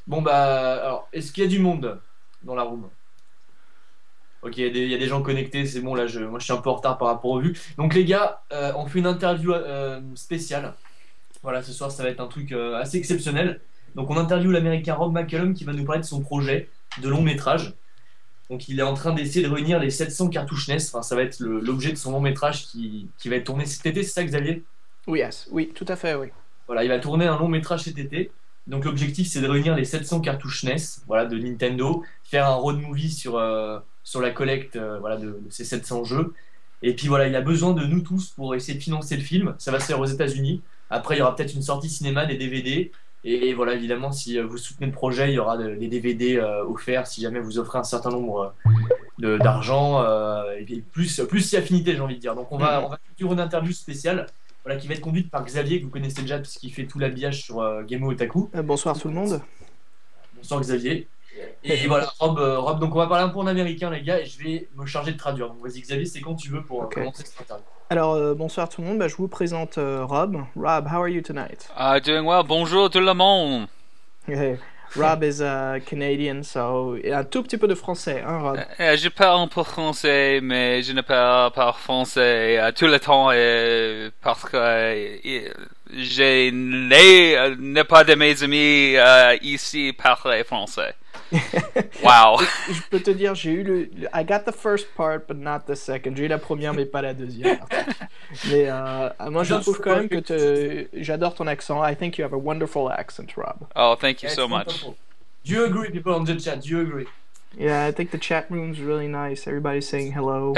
Bon bah alors, est-ce qu'il y a du monde dans la room? Ok, il y a des gens connectés, c'est bon là, moi je suis un peu en retard par rapport au vues. Donc les gars, on fait une interview spéciale. Voilà, ce soir ça va être un truc assez exceptionnel. Donc on interviewe l'américain Rob McCallum qui va nous parler de son projet de long métrage. Donc il est en train d'essayer de réunir les 700 cartouches NES. Enfin, ça va être l'objet de son long métrage qui va être tourné cet été, c'est ça Xavier? Oui, yes. Oui, tout à fait, oui. Voilà, il va tourner un long métrage cet été. Donc l'objectif c'est de réunir les 700 cartouches NES, voilà, de Nintendo, faire un road movie sur la collecte voilà, de ces 700 jeux. Et puis voilà, il a besoin de nous tous pour essayer de financer le film. Ça va se faire aux États-Unis. Après, il y aura peut-être une sortie cinéma, des DVD. Et voilà, évidemment, si vous soutenez le projet, il y aura des DVD offerts si jamais vous offrez un certain nombre d'argent. Et puis plus si affinité, j'ai envie de dire. Donc Mhm. on va faire une interview spéciale voilà, qui va être conduite par Xavier, que vous connaissez déjà, puisqu'il fait tout l'habillage sur Game Otaku. Bonsoir tout le monde. Bonsoir Xavier. Et voilà, Rob, donc on va parler un peu en américain, les gars, et je vais me charger de traduire. Donc vas-y, Xavier, c'est quand tu veux pour Ok. commencer cette interview. Alors, bonsoir tout le monde. Bah, je vous présente Rob. Rob, how are you tonight? Doing well. Bonjour tout le monde. Hey, Rob is Canadian, so un tout petit peu de français, hein, Rob? Je parle un peu français, mais je ne parle pas français tout le temps parce que je n'ai pas de mes amis ici parler français. Wow. Je peux te dire, j'ai eu I got the first part, but not the second. J'ai eu la première, mais pas la deuxième partie. Mais moi, je Bien, trouve quand même que j'adore ton accent. I think you have a wonderful accent, Rob. Oh, thank you so Excellent much. info. Do you agree, people on the chat? Do you agree? Yeah, I think the chat room's really nice. Everybody's saying hello.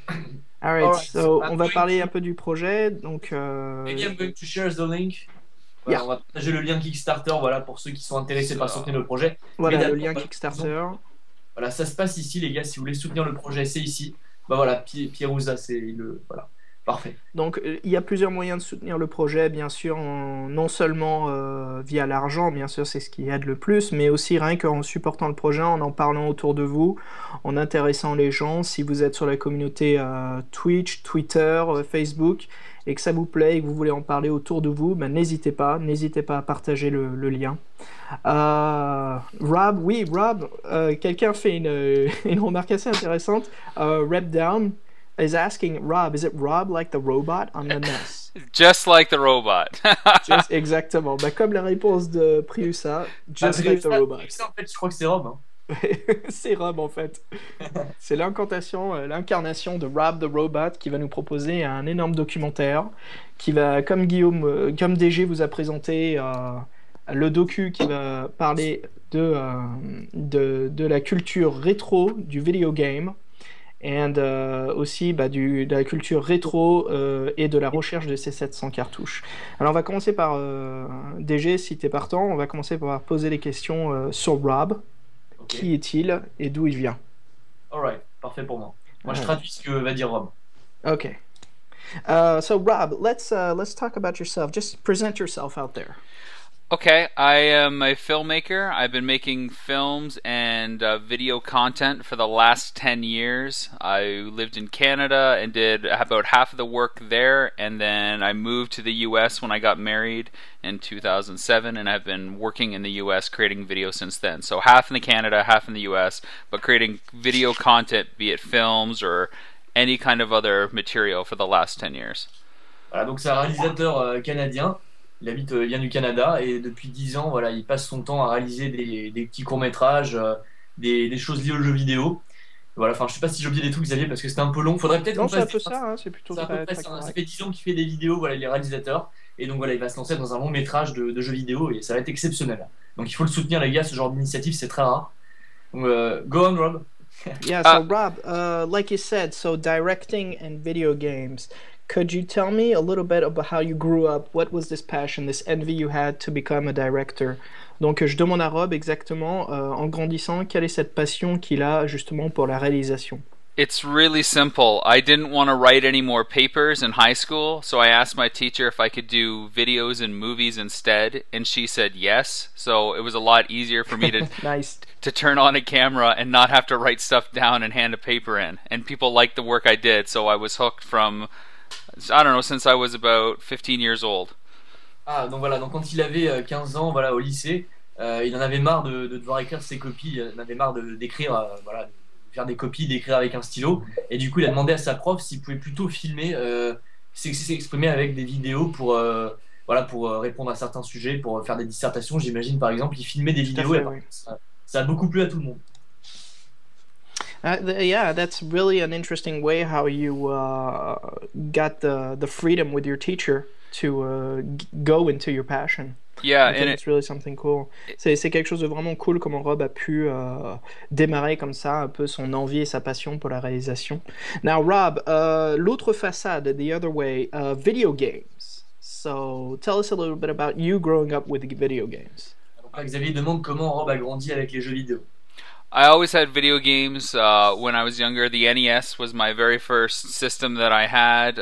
All Alright, right, so so I'm on va going parler un to, peu du projet. Donc, maybe I'm going to share the link. yeah, Voilà, on va partager le lien Kickstarter, voilà, pour ceux qui sont intéressés par So, soutenir le projet. Mais voilà le d'abord, lien voilà, Kickstarter. voilà, ça se passe ici, les gars. Si vous voulez soutenir le projet, c'est ici. Bah voilà, Pierrouza, c'est le. Voilà, parfait. Donc, il y a plusieurs moyens de soutenir le projet, bien sûr, non seulement via l'argent, bien sûr, c'est ce qui aide le plus, mais aussi rien qu'en supportant le projet, en parlant autour de vous, en intéressant les gens. Si vous êtes sur la communauté Twitch, Twitter, Facebook, et que ça vous plaît et que vous voulez en parler autour de vous, ben, n'hésitez pas à partager le lien. Rob, oui, Rob, quelqu'un fait une remarque assez intéressante. Rep Down is asking Rob, is it Rob like the robot on the NES? just like the robot. Exactement. Bah, comme la réponse de Priusa, just Après like the ça, robot. en fait, je crois que c'est Rob, hein. C'est Rob en fait. C'est l'incarnation de Rob the Robot qui va nous proposer un énorme documentaire qui va, comme Guillaume, comme DG vous a présenté le docu qui va parler de la culture rétro du video game et aussi bah, de la culture rétro et de la recherche de ces 700 cartouches. Alors on va commencer par DG, si t'es partant, on va commencer par poser des questions sur Rob. Ok. Qui est-il et d'où il vient? Alright, parfait pour moi. Moi, je Alright. traduis ce que va dire Rob. Okay. So Rob, let's talk about yourself. Just present yourself out there. Okay, I am a filmmaker. I've been making films and video content for the last 10 years. I lived in Canada and did about half of the work there, and then I moved to the US when I got married in 2007, and I've been working in the US creating video since then. So half in the Canada, half in the US, but creating video content, be it films or any kind of other material for the last 10 years. Voilà, donc c'est un réalisateur canadien. Il vient du Canada et depuis 10 ans, voilà, il passe son temps à réaliser des petits courts-métrages, des choses liées aux jeux vidéo. Voilà, enfin, je sais pas si j'ai oublié des trucs, Xavier, parce que c'était un peu long. Faudrait peut-être Non, qu'on c'est un fasse peu ça, hein, c'est plutôt c'est à peu très, près très ça, hein. Ça correct. fait 10 ans qu'il fait des vidéos, voilà, il est réalisateur. Et donc voilà, il va se lancer dans un long métrage de jeux vidéo et ça va être exceptionnel. Donc il faut le soutenir, les gars, ce genre d'initiative, c'est très rare. Donc, go on, Rob. Yeah, Uh, so Rob, like you said, so directing and video games. Could you tell me a little bit about how you grew up? What was this passion, this envy you had to become a director? Donc, je demande à Rob exactement, en grandissant, quelle est cette passion qu'il a justement pour la réalisation? It's really simple. I didn't want to write any more papers in high school, so I asked my teacher if I could do videos and movies instead, and she said yes. So it was a lot easier for me to Nice. to turn on a camera and not have to write stuff down and hand a paper in. And people liked the work I did, so I was hooked from I don't know since I was about 15 years old. Ah, donc voilà, donc quand il avait 15 ans, voilà, au lycée, il en avait marre de devoir écrire ses copies, il en avait marre d'écrire, voilà, de faire des copies, d'écrire avec un stylo. Et du coup, il a demandé à sa prof s'il pouvait plutôt filmer, s'exprimer avec des vidéos pour, voilà, pour répondre à certains sujets, pour faire des dissertations. J'imagine, par exemple, il filmait des Tout à vidéos et fait, apparemment, oui. ça a beaucoup plu à tout le monde. Yeah, that's really an interesting way how you got the freedom with your teacher to go into your passion. Yeah, I and think it's really something cool. C'est quelque chose de vraiment cool comment Rob a pu démarrer comme ça un peu son envie et sa passion pour la réalisation. Now, Rob, l'autre façade, the other way, video games. So, tell us a little bit about you growing up with video games. Donc là, Xavier demande comment Rob a grandi avec les jeux vidéo. I always had video games when I was younger. The NES was my very first system that I had.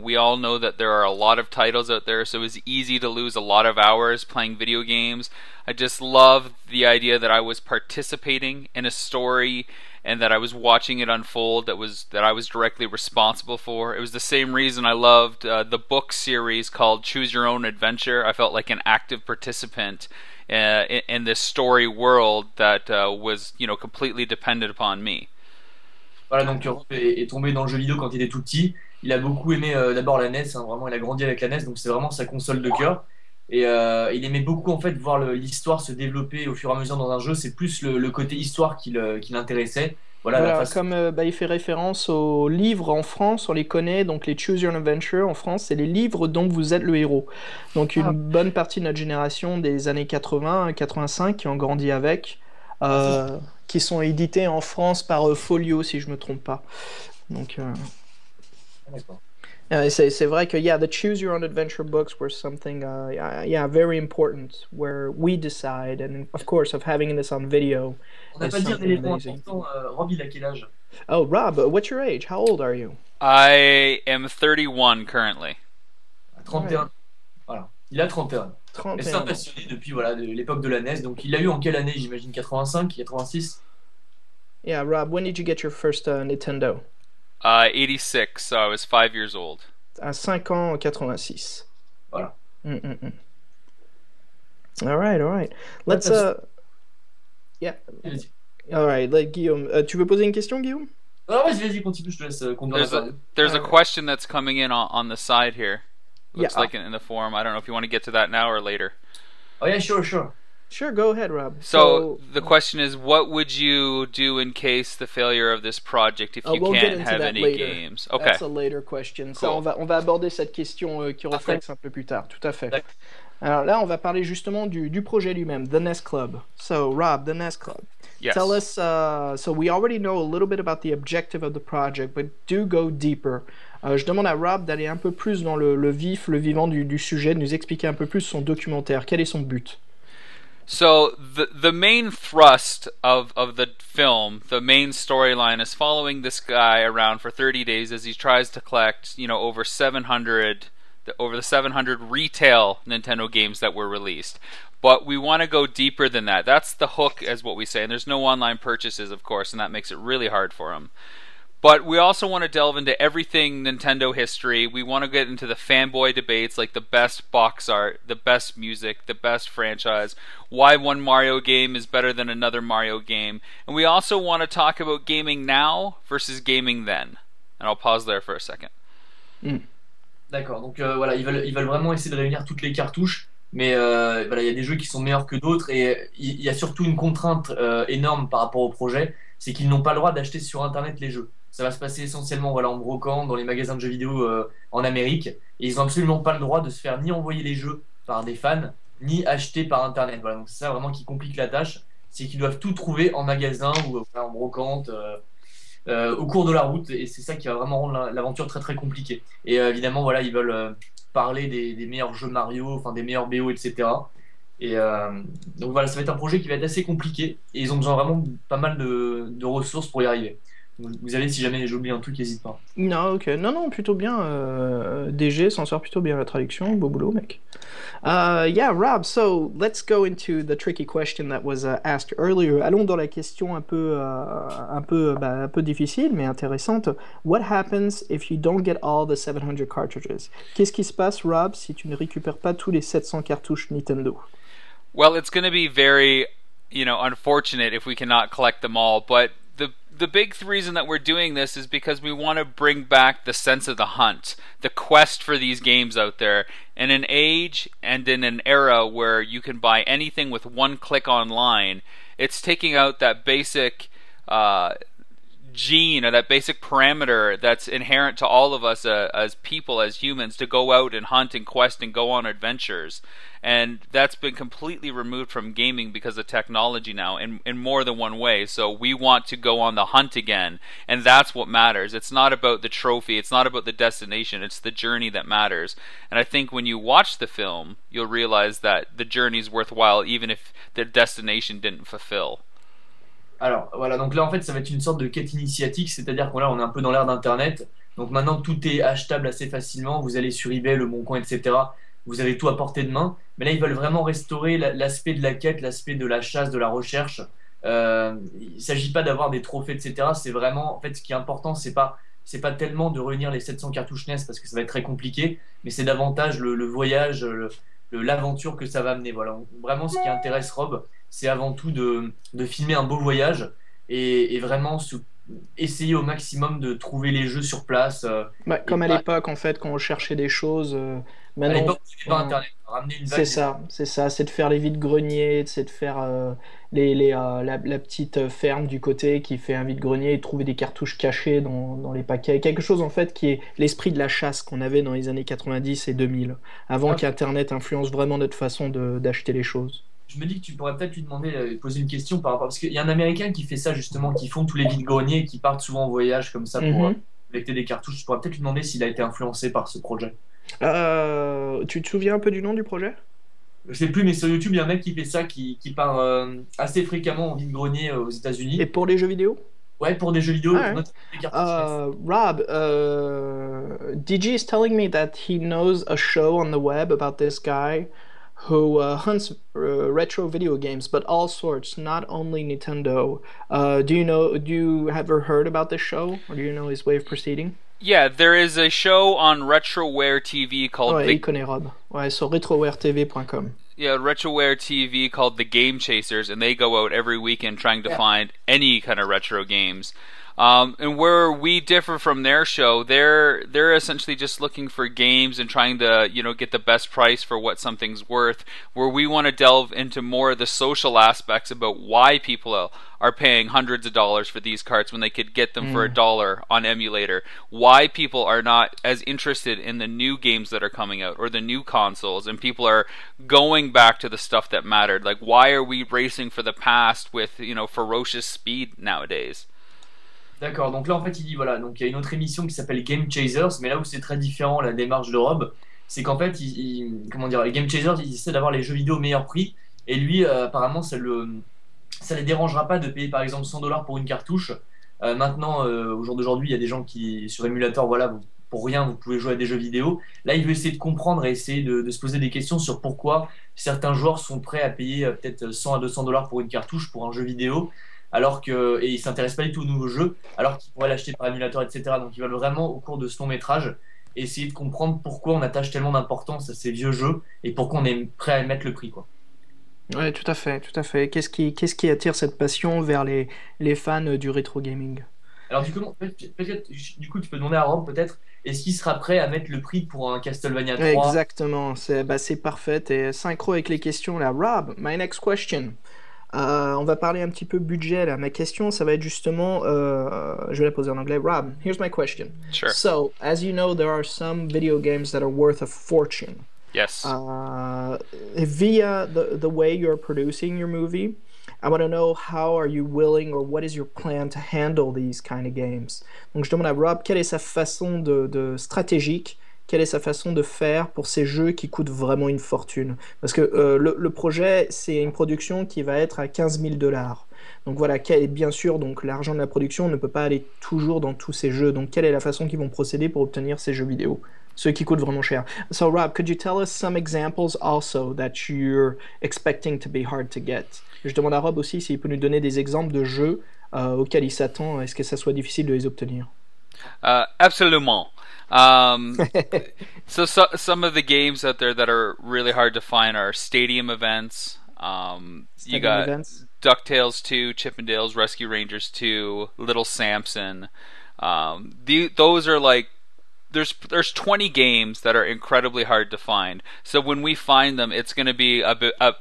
We all know that there are a lot of titles out there, so it was easy to lose a lot of hours playing video games. I just loved the idea that I was participating in a story and that I was watching it unfold, that I was directly responsible for. It was the same reason I loved the book series called Choose Your Own Adventure. I felt like an active participant in this story world that was, completely dependent upon me. Voilà, donc Rob est tombé dans le jeu vidéo quand il était tout petit. Il a beaucoup aimé d'abord la NES, hein, vraiment, il a grandi avec la NES, donc c'est vraiment sa console de cœur. Et il aimait beaucoup en fait voir l'histoire se développer au fur et à mesure dans un jeu. C'est plus le côté histoire qui l'intéressait. Voilà, la Voilà, façon. comme il fait référence aux livres en France, on les connaît, donc les Choose Your Own Adventure en France, c'est les livres dont vous êtes le héros. Donc une Ah, bonne partie de notre génération des années 80, 85 qui ont grandi avec, ah, ça, qui sont édités en France par Folio si je me trompe pas. Donc d'accord. c'est vrai que yeah, the Choose Your Own Adventure books were something yeah, very important where we decide and of course of having this on video On n'a is pas dit un something élément amazing. important. Rob, il a quel âge? Oh, Rob, what's your age? How old are you? I am 31 currently. À All right. 31. Voilà, il a 31. Et c'est un 31 ans. passionné depuis voilà, de l'époque de la NES. Donc il l'a eu en quelle année? J'imagine 85, 86. Yeah, Rob, when did you get your first Nintendo? 86, so I was 5 years old. À 5 ans en 86. Voilà. Mm, mm, mm. All right, all right. Ouais, Let's, yeah, vas-y. all right, Guillaume, tu veux poser une question, Guillaume? Ah, vas-y, continue, je te laisse conduire There's a l'interview. there's a Uh, question that's coming in on the side here. yeah, Looks like in the forum. I don't know if you want to get to that now or later. Oh yeah, sure. sure, go ahead, Rob. So the question is, what would you do in case the failure of this project if you We'll get can't into have that any later. games? Okay. That's a later question. Ça, Cool. on va aborder cette question qui Après, reflexe un peu plus tard, tout à fait. d'accord. Alors là, on va parler justement du projet lui-même, The Nest Club. So, Rob, The Nest Club. Yes. Tell us, so we already know a little bit about the objective of the project, but do go deeper. Je demande à Rob d'aller un peu plus dans le vif, le vivant du sujet, de nous expliquer un peu plus son documentaire. Quel est son but? So the main thrust of the film, the main storyline, is following this guy around for 30 days as he tries to collect, over 700, over the 700 retail Nintendo games that were released. But we want to go deeper than that. That's the hook, as what we say. And there's no online purchases, of course, and that makes it really hard for him. But we also want to delve into everything Nintendo history. We want to get into the fanboy debates, like the best box art, the best music, the best franchise, why one Mario game is better than another Mario game. And we also want to talk about gaming now versus gaming then. And I'll pause there for a second. Hmm. D'accord, donc voilà, ils veulent vraiment essayer de réunir toutes les cartouches, mais voilà, il y a des jeux qui sont meilleurs que d'autres, et il y a surtout une contrainte énorme par rapport au projet, c'est qu'ils n'ont pas le droit d'acheter sur Internet les jeux. Ça va se passer essentiellement voilà, en brocante, dans les magasins de jeux vidéo en Amérique, et ils n'ont absolument pas le droit de se faire ni envoyer les jeux par des fans, ni acheter par Internet. Voilà, donc c'est ça vraiment qui complique la tâche, c'est qu'ils doivent tout trouver en magasin ou voilà, en brocante. Au cours de la route, et c'est ça qui va vraiment rendre l'aventure très très compliquée. Et évidemment, voilà, ils veulent parler des meilleurs jeux Mario, enfin des meilleurs BO, etc. Et donc voilà, ça va être un projet qui va être assez compliqué, et ils ont besoin vraiment de pas mal de ressources pour y arriver. Vous avez, si jamais j'oublie un truc, n'hésite pas. Non, ok. Non, non, plutôt bien. DG s'en sort plutôt bien la traduction. Beau boulot, mec. Yeah, Rob, so let's go into the tricky question that was asked earlier. Allons dans la question un peu difficile, mais intéressante. What happens if you don't get all the 700 cartridges? Qu'est-ce qui se passe, Rob, si tu ne récupères pas tous les 700 cartouches Nintendo? Well, it's going to be very, unfortunate if we cannot collect them all, but the big reason that we're doing this is because we want to bring back the sense of the hunt, the quest for these games out there. In an age and in an era where you can buy anything with one click online, it's taking out that basic gene or that basic parameter that's inherent to all of us as people, as humans, to go out and hunt and quest and go on adventures. And that's been completely removed from gaming because of technology now in more than one way. So we want to go on the hunt again, and that's what matters. It's not about the trophy, it's not about the destination, it's the journey that matters. And I think when you watch the film, you'll realize that the journey's worthwhile even if the destination didn't fulfill. Alors voilà, donc là en fait ça va être une sorte de quête initiatique, c'est-à-dire qu'on là on est un peu dans l'ère d'Internet, donc maintenant tout est achetable assez facilement, vous allez sur eBay, Le Bon Coin, etc. Vous avez tout à portée de main, mais là ils veulent vraiment restaurer l'aspect de la quête, l'aspect de la chasse, de la recherche. Il ne s'agit pas d'avoir des trophées, etc. C'est vraiment, en fait ce qui est important, c'est pas tellement de réunir les 700 cartouches NES parce que ça va être très compliqué, mais c'est davantage le voyage, l'aventure que ça va amener. Voilà. Vraiment ce qui intéresse Rob, c'est avant tout de filmer un beau voyage et vraiment essayer au maximum de trouver les jeux sur place. Comme à l'époque, en fait, quand on cherchait des choses, À maintenant, l'époque, c'était pas Internet. Ramener une vague. c'est ça, c'est de faire les vides-greniers, c'est de faire la petite ferme du côté qui fait un vide-grenier et de trouver des cartouches cachées dans les paquets. Quelque chose, en fait, qui est l'esprit de la chasse qu'on avait dans les années 90 et 2000, avant Ah, qu'Internet influence vraiment notre façon d'acheter les choses. je me dis que tu pourrais peut-être lui demander, poser une question par rapport. Parce qu'il y a un Américain qui fait ça justement, qui font tous les vides-greniers et qui partent souvent en voyage comme ça pour Mhm. collecter des cartouches. Je pourrais peut-être lui demander s'il a été influencé par ce projet. Tu te souviens un peu du nom du projet? Je sais plus, mais sur YouTube, il y a un mec qui fait ça, qui part assez fréquemment en vide-grenier aux Et États-Unis. pour les jeux vidéo? Ouais, pour des jeux vidéo, Ah ouais. notamment des cartouches NES. Rob, DG is telling me that he knows a show on the web about this guy who hunts retro video games, but all sorts, not only Nintendo. Do you ever heard about this show, or do you know his way of proceeding? Yeah, there is a show on RetroWare TV called Ouais, il connaît Rob. Ouais, sur retrowaretv.com. RetroWare TV called The Game Chasers, and they go out every weekend trying to Yeah. find any kind of retro games. And where we differ from their show, they're essentially just looking for games and trying to get the best price for what something's worth. Where we want to delve into more of the social aspects about why people are paying hundreds of dollars for these carts when they could get them for $1 on emulator. Why people are not as interested in the new games that are coming out or the new consoles, and people are going back to the stuff that mattered. Like, why are we racing for the past with ferocious speed nowadays? D'accord, donc là en fait il dit voilà, donc il y a une autre émission qui s'appelle Game Chasers, mais là où c'est très différent la démarche de Rob, c'est qu'en fait, comment dire, les Game Chasers ils essaient d'avoir les jeux vidéo au meilleur prix, et lui apparemment ça les dérangera pas de payer par exemple 100 $ pour une cartouche. Maintenant, au jour d'aujourd'hui, il y a des gens qui sur émulateur, voilà, pour rien vous pouvez jouer à des jeux vidéo. Là il veut essayer de comprendre et essayer de se poser des questions sur pourquoi certains joueurs sont prêts à payer peut-être 100 à 200 $ pour une cartouche pour un jeu vidéo et ils s'intéressent pas du tout aux nouveaux jeux, alors qu'ils pourraient l'acheter par émulateur, etc. Donc ils veulent vraiment, au cours de ce long métrage, essayer de comprendre pourquoi on attache tellement d'importance à ces vieux jeux et pourquoi on est prêt à mettre le prix, quoi. Ouais, tout à fait, tout à fait. Qu'est-ce qui attire cette passion vers les fans du rétro gaming? Alors du coup, tu peux demander à Rob peut-être, est-ce qu'il sera prêt à mettre le prix pour un Castlevania 3? Exactement, c'est parfait et synchro avec les questions là. Rob, my next question. On va parler un petit peu budget là. Ma question, ça va être justement, je vais la poser en anglais. Rob, here's my question. Sure. So, as you know, there are some video games that are worth a fortune. Yes. Via the way you're producing your movie, I want to know how are you willing or what is your plan to handle these kind of games. Donc je demande à Rob quelle est sa façon de stratégique quelle est sa façon de faire pour ces jeux qui coûtent vraiment une fortune. Parce que le projet, c'est une production qui va être à 15 000 dollars. Donc voilà, bien sûr, donc l'argent de la production ne peut pas aller toujours dans tous ces jeux. Donc quelle est la façon qu'ils vont procéder pour obtenir ces jeux vidéo? Ceux qui coûtent vraiment cher. So Rob, could you tell us some examples also that you're expecting to be hard to get? Je demande à Rob aussi s'il peut nous donner des exemples de jeux auxquels il s'attend. Est-ce que ça soit difficile de les obtenir? Absolument. Some of the games out there that are really hard to find are stadium events. You Stadium got events? DuckTales 2, Chippendales Rescue Rangers 2, Little Samson. Those are like there's 20 games that are incredibly hard to find. So when we find them, it's going to be a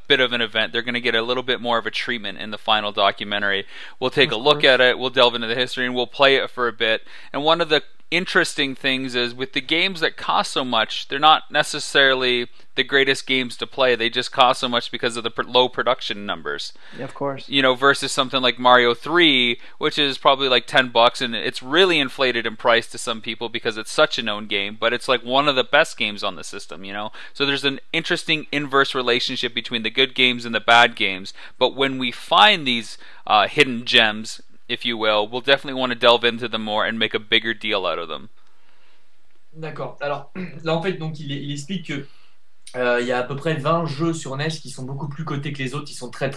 bit of an event. They're going to get a little bit more of a treatment in the final documentary. We'll take a look at it, we'll delve into the history, and we'll play it for a bit. And one of the interesting things is with the games that cost so much, they're not necessarily the greatest games to play. They just cost so much because of the low production numbers. Yeah, of course. You know, versus something like Mario 3, which is probably like $10, and it's really inflated in price to some people because it's such a known game, but it's like one of the best games on the system, you know? So there's an interesting inverse relationship between the good games and the bad games, but when we find these hidden gems, if you will, we'll definitely want to delve into them more and make a bigger deal out of them. D'accord. Alors là en fait donc il explique que il y a à peu près 20 jeux sur NES qui sont beaucoup plus cotés que les autres, qui sont très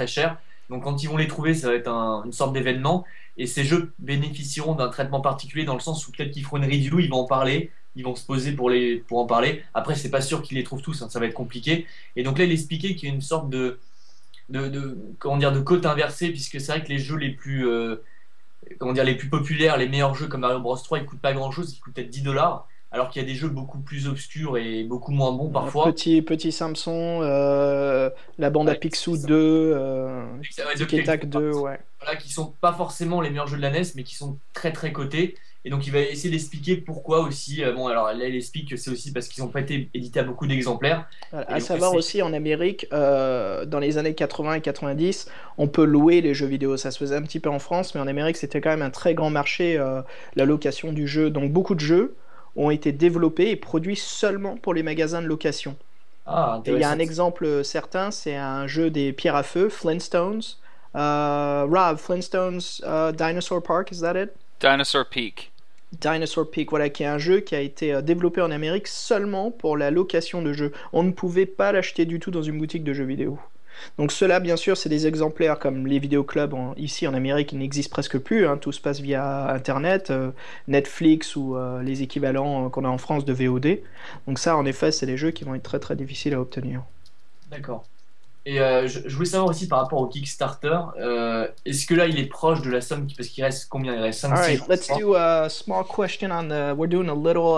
chers. Donc quand ils vont les trouver, ça va être une sorte d'événement. Et ces jeux bénéficieront d'un traitement particulier dans le sens où peut-être qu'ils feront une review, ils vont en parler, ils vont se poser pour en parler. Après, c'est pas sûr qu'ils les trouvent tous, hein, ça va être compliqué. Et donc là, il expliquait qu'il y a une sorte comment dire, de cote inversée, puisque c'est vrai que les jeux les plus, comment dire, les plus populaires, les meilleurs jeux comme Mario Bros 3, ils coûtent pas grand-chose, ils coûtent peut-être 10 dollars. Alors qu'il y a des jeux beaucoup plus obscurs et beaucoup moins bons parfois. Petit Samson, la bande à Ouais, Picsou 2, ouais, Tic et Tac 2, ouais. voilà, qui sont pas forcément les meilleurs jeux de la NES, mais qui sont très cotés. Et donc il va essayer d'expliquer pourquoi aussi. Bon, alors là, il explique que c'est aussi parce qu'ils n'ont pas été édités à beaucoup d'exemplaires. Voilà. Et À donc, savoir aussi en Amérique, dans les années 80 et 90, on peut louer les jeux vidéo. Ça se faisait un petit peu en France, mais en Amérique, c'était quand même un très grand marché, la location du jeu. Donc beaucoup de jeux ont été développés et produits seulement pour les magasins de location. Ah, Et il y a intéressant. un exemple certain, c'est un jeu des pierres à feu, Flintstones. Rob, Flintstones Dinosaur Park, is that it? Dinosaur Peak. Dinosaur Peak, voilà, qui est un jeu qui a été développé en Amérique seulement pour la location de jeux. On ne pouvait pas l'acheter du tout dans une boutique de jeux vidéo. Donc ceux-là, bien sûr, c'est des exemplaires comme les vidéoclubs ici en Amérique, ils n'existent presque plus, hein. Tout se passe via Internet, Netflix ou les équivalents qu'on a en France de VOD. Donc ça, en effet, c'est des jeux qui vont être très difficiles à obtenir. D'accord. Et je voulais savoir aussi par rapport au Kickstarter, est-ce que là il est proche de la somme, parce qu'il reste combien? Il reste All 5-6 right, jours, je let's crois. do a small question on we're doing a little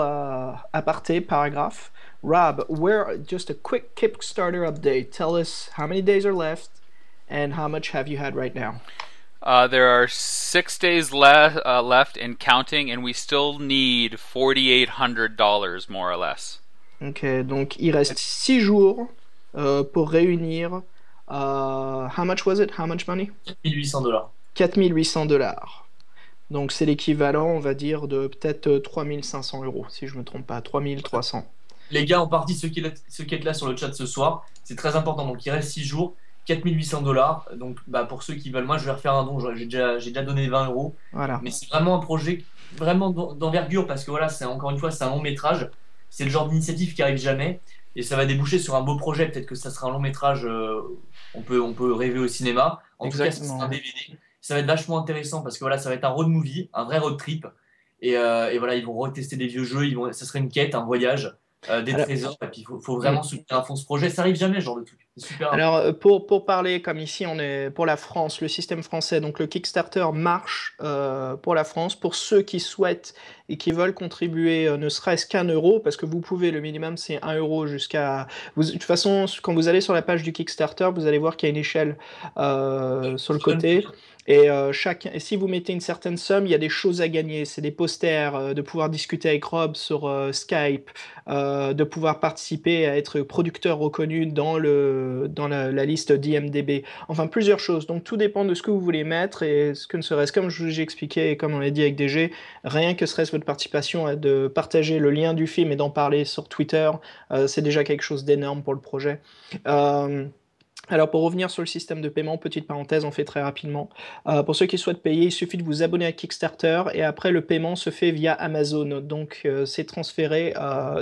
aparté paragraph. Rob, just a quick Kickstarter update. Tell us how many days are left and how much have you had right now? There are 6 days left and counting, and we still need $4,800 more or less. Ok, donc il reste 6 jours pour réunir. How much was it? How much money? 1800 $. 4 800 $. Donc c'est l'équivalent, on va dire, de peut-être 3500 euros, si je me trompe pas, 3300. Les gars, en partie, ceux qui êtes là sur le chat ce soir, c'est très important. Donc il reste 6 jours, 4800 $. Donc bah, pour ceux qui veulent, moi je vais refaire un don, j'ai déjà donné 20 euros. Voilà. Mais c'est vraiment un projet vraiment d'envergure parce que voilà, c'est encore une fois, c'est un long métrage. C'est le genre d'initiative qui arrive jamais et ça va déboucher sur un beau projet. Peut-être que ça sera un long métrage, on peut rêver au cinéma. En tout cas, ça Exactement. sera un DVD. Ça va être vachement intéressant parce que voilà, ça va être un road movie, un vrai road trip. Et voilà, ils vont retester des vieux jeux, ça serait une quête, un voyage, des Alors, trésors. Et puis faut vraiment soutenir à fond ce projet. Ça arrive jamais, ce genre de truc. C'est super important. Alors, pour parler, comme ici, on est pour la France, le système français, donc le Kickstarter marche pour la France, pour ceux qui souhaitent et qui veulent contribuer ne serait-ce qu'un euro, parce que vous pouvez, le minimum c'est 1 euro jusqu'à... De toute façon, quand vous allez sur la page du Kickstarter, vous allez voir qu'il y a une échelle sur le côté. Et si vous mettez une certaine somme, il y a des choses à gagner. C'est des posters, de pouvoir discuter avec Rob sur Skype, de pouvoir participer à être producteur reconnu dans la liste d'IMDb. Enfin, plusieurs choses. Donc, tout dépend de ce que vous voulez mettre et ce que ne serait-ce, comme j'ai expliqué et comme on l'a dit avec DG, rien que serait-ce votre participation de partager le lien du film et d'en parler sur Twitter, c'est déjà quelque chose d'énorme pour le projet. Alors pour revenir sur le système de paiement, petite parenthèse, on fait très rapidement. Pour ceux qui souhaitent payer, il suffit de vous abonner à Kickstarter et après le paiement se fait via Amazon. Donc c'est transféré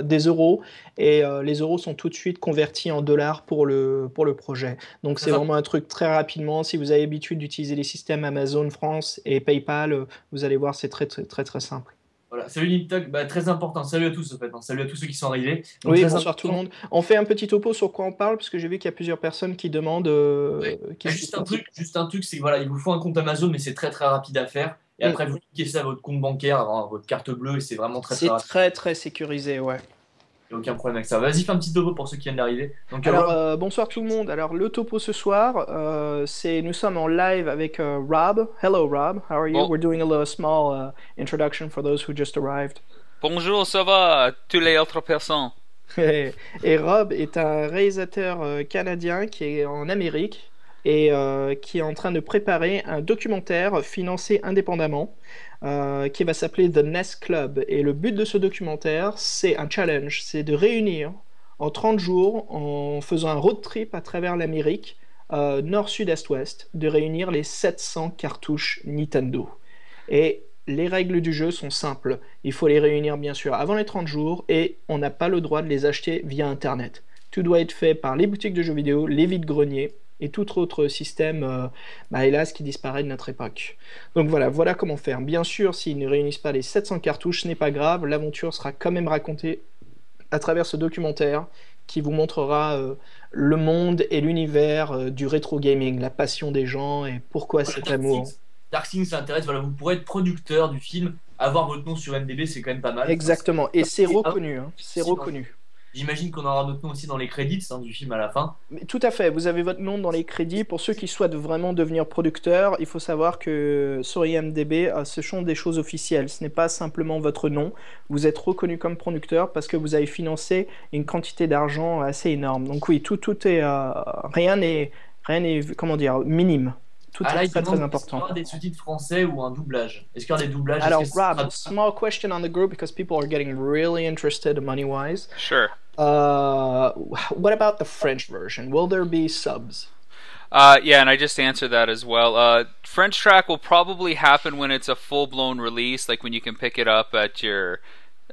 des euros et les euros sont tout de suite convertis en dollars pour le projet. Donc c'est vraiment un truc très rapidement. Si vous avez l'habitude d'utiliser les systèmes Amazon France et PayPal, vous allez voir, c'est très très très très simple. Voilà, salut Niptok, très important, salut à tous en fait, salut à tous ceux qui sont arrivés. Donc, oui, bonsoir tout le monde. On fait un petit topo sur quoi on parle, parce que j'ai vu qu'il y a plusieurs personnes qui demandent... juste un truc, c'est que voilà, il vous faut un compte Amazon, mais c'est très très rapide à faire. Et après, vous cliquez ça à votre compte bancaire, à votre carte bleue, et c'est vraiment très très rapide. C'est très très sécurisé, ouais. Il n'y a aucun problème avec ça. Vas-y, fais un petit topo pour ceux qui viennent d'arriver. Alors, bonsoir tout le monde. Alors, le topo ce soir, nous sommes en live avec Rob. Hello Rob, how are you? Oh. We're doing a little small introduction for those who just arrived. Bonjour, ça va, toutes les autres personnes. Et Rob est un réalisateur canadien qui est en Amérique et qui est en train de préparer un documentaire financé indépendamment qui va s'appeler The Nest Club. Et le but de ce documentaire, c'est un challenge, c'est de réunir en 30 jours, en faisant un road trip à travers l'Amérique, nord, sud, est, ouest, de réunir les 700 cartouches Nintendo. Et les règles du jeu sont simples. Il faut les réunir bien sûr avant les 30 jours et on n'a pas le droit de les acheter via Internet. Tout doit être fait par les boutiques de jeux vidéo, les vides-greniers et tout autre système, hélas, qui disparaît de notre époque. Donc voilà comment faire. Bien sûr, s'ils ne réunissent pas les 700 cartouches, ce n'est pas grave, l'aventure sera quand même racontée à travers ce documentaire qui vous montrera le monde et l'univers du rétro gaming, la passion des gens et pourquoi cet amour. Darksing, ça intéresse, voilà, vous pourrez être producteur du film, avoir votre nom sur MDB, c'est quand même pas mal. Exactement, et c'est reconnu, c'est reconnu. J'imagine qu'on aura notre nom aussi dans les crédits du film à la fin. Mais tout à fait, vous avez votre nom dans les crédits. Pour ceux qui souhaitent vraiment devenir producteurs, il faut savoir que sur IMDb, ce sont des choses officielles. Ce n'est pas simplement votre nom. Vous êtes reconnu comme producteur parce que vous avez financé une quantité d'argent assez énorme. Donc oui, tout est... rien n'est, comment dire, minime. Tout est très important. Est-ce qu'il y aura des sous-titres français ou un doublage? Est-ce qu'il y aura des doublages? Alors, Rob, small question on the group because people are getting really interested money-wise. Sure. What about the French version? Will there be subs? Yeah, and I just answered that as well. French track will probably happen when it's a full-blown release, like when you can pick it up at your,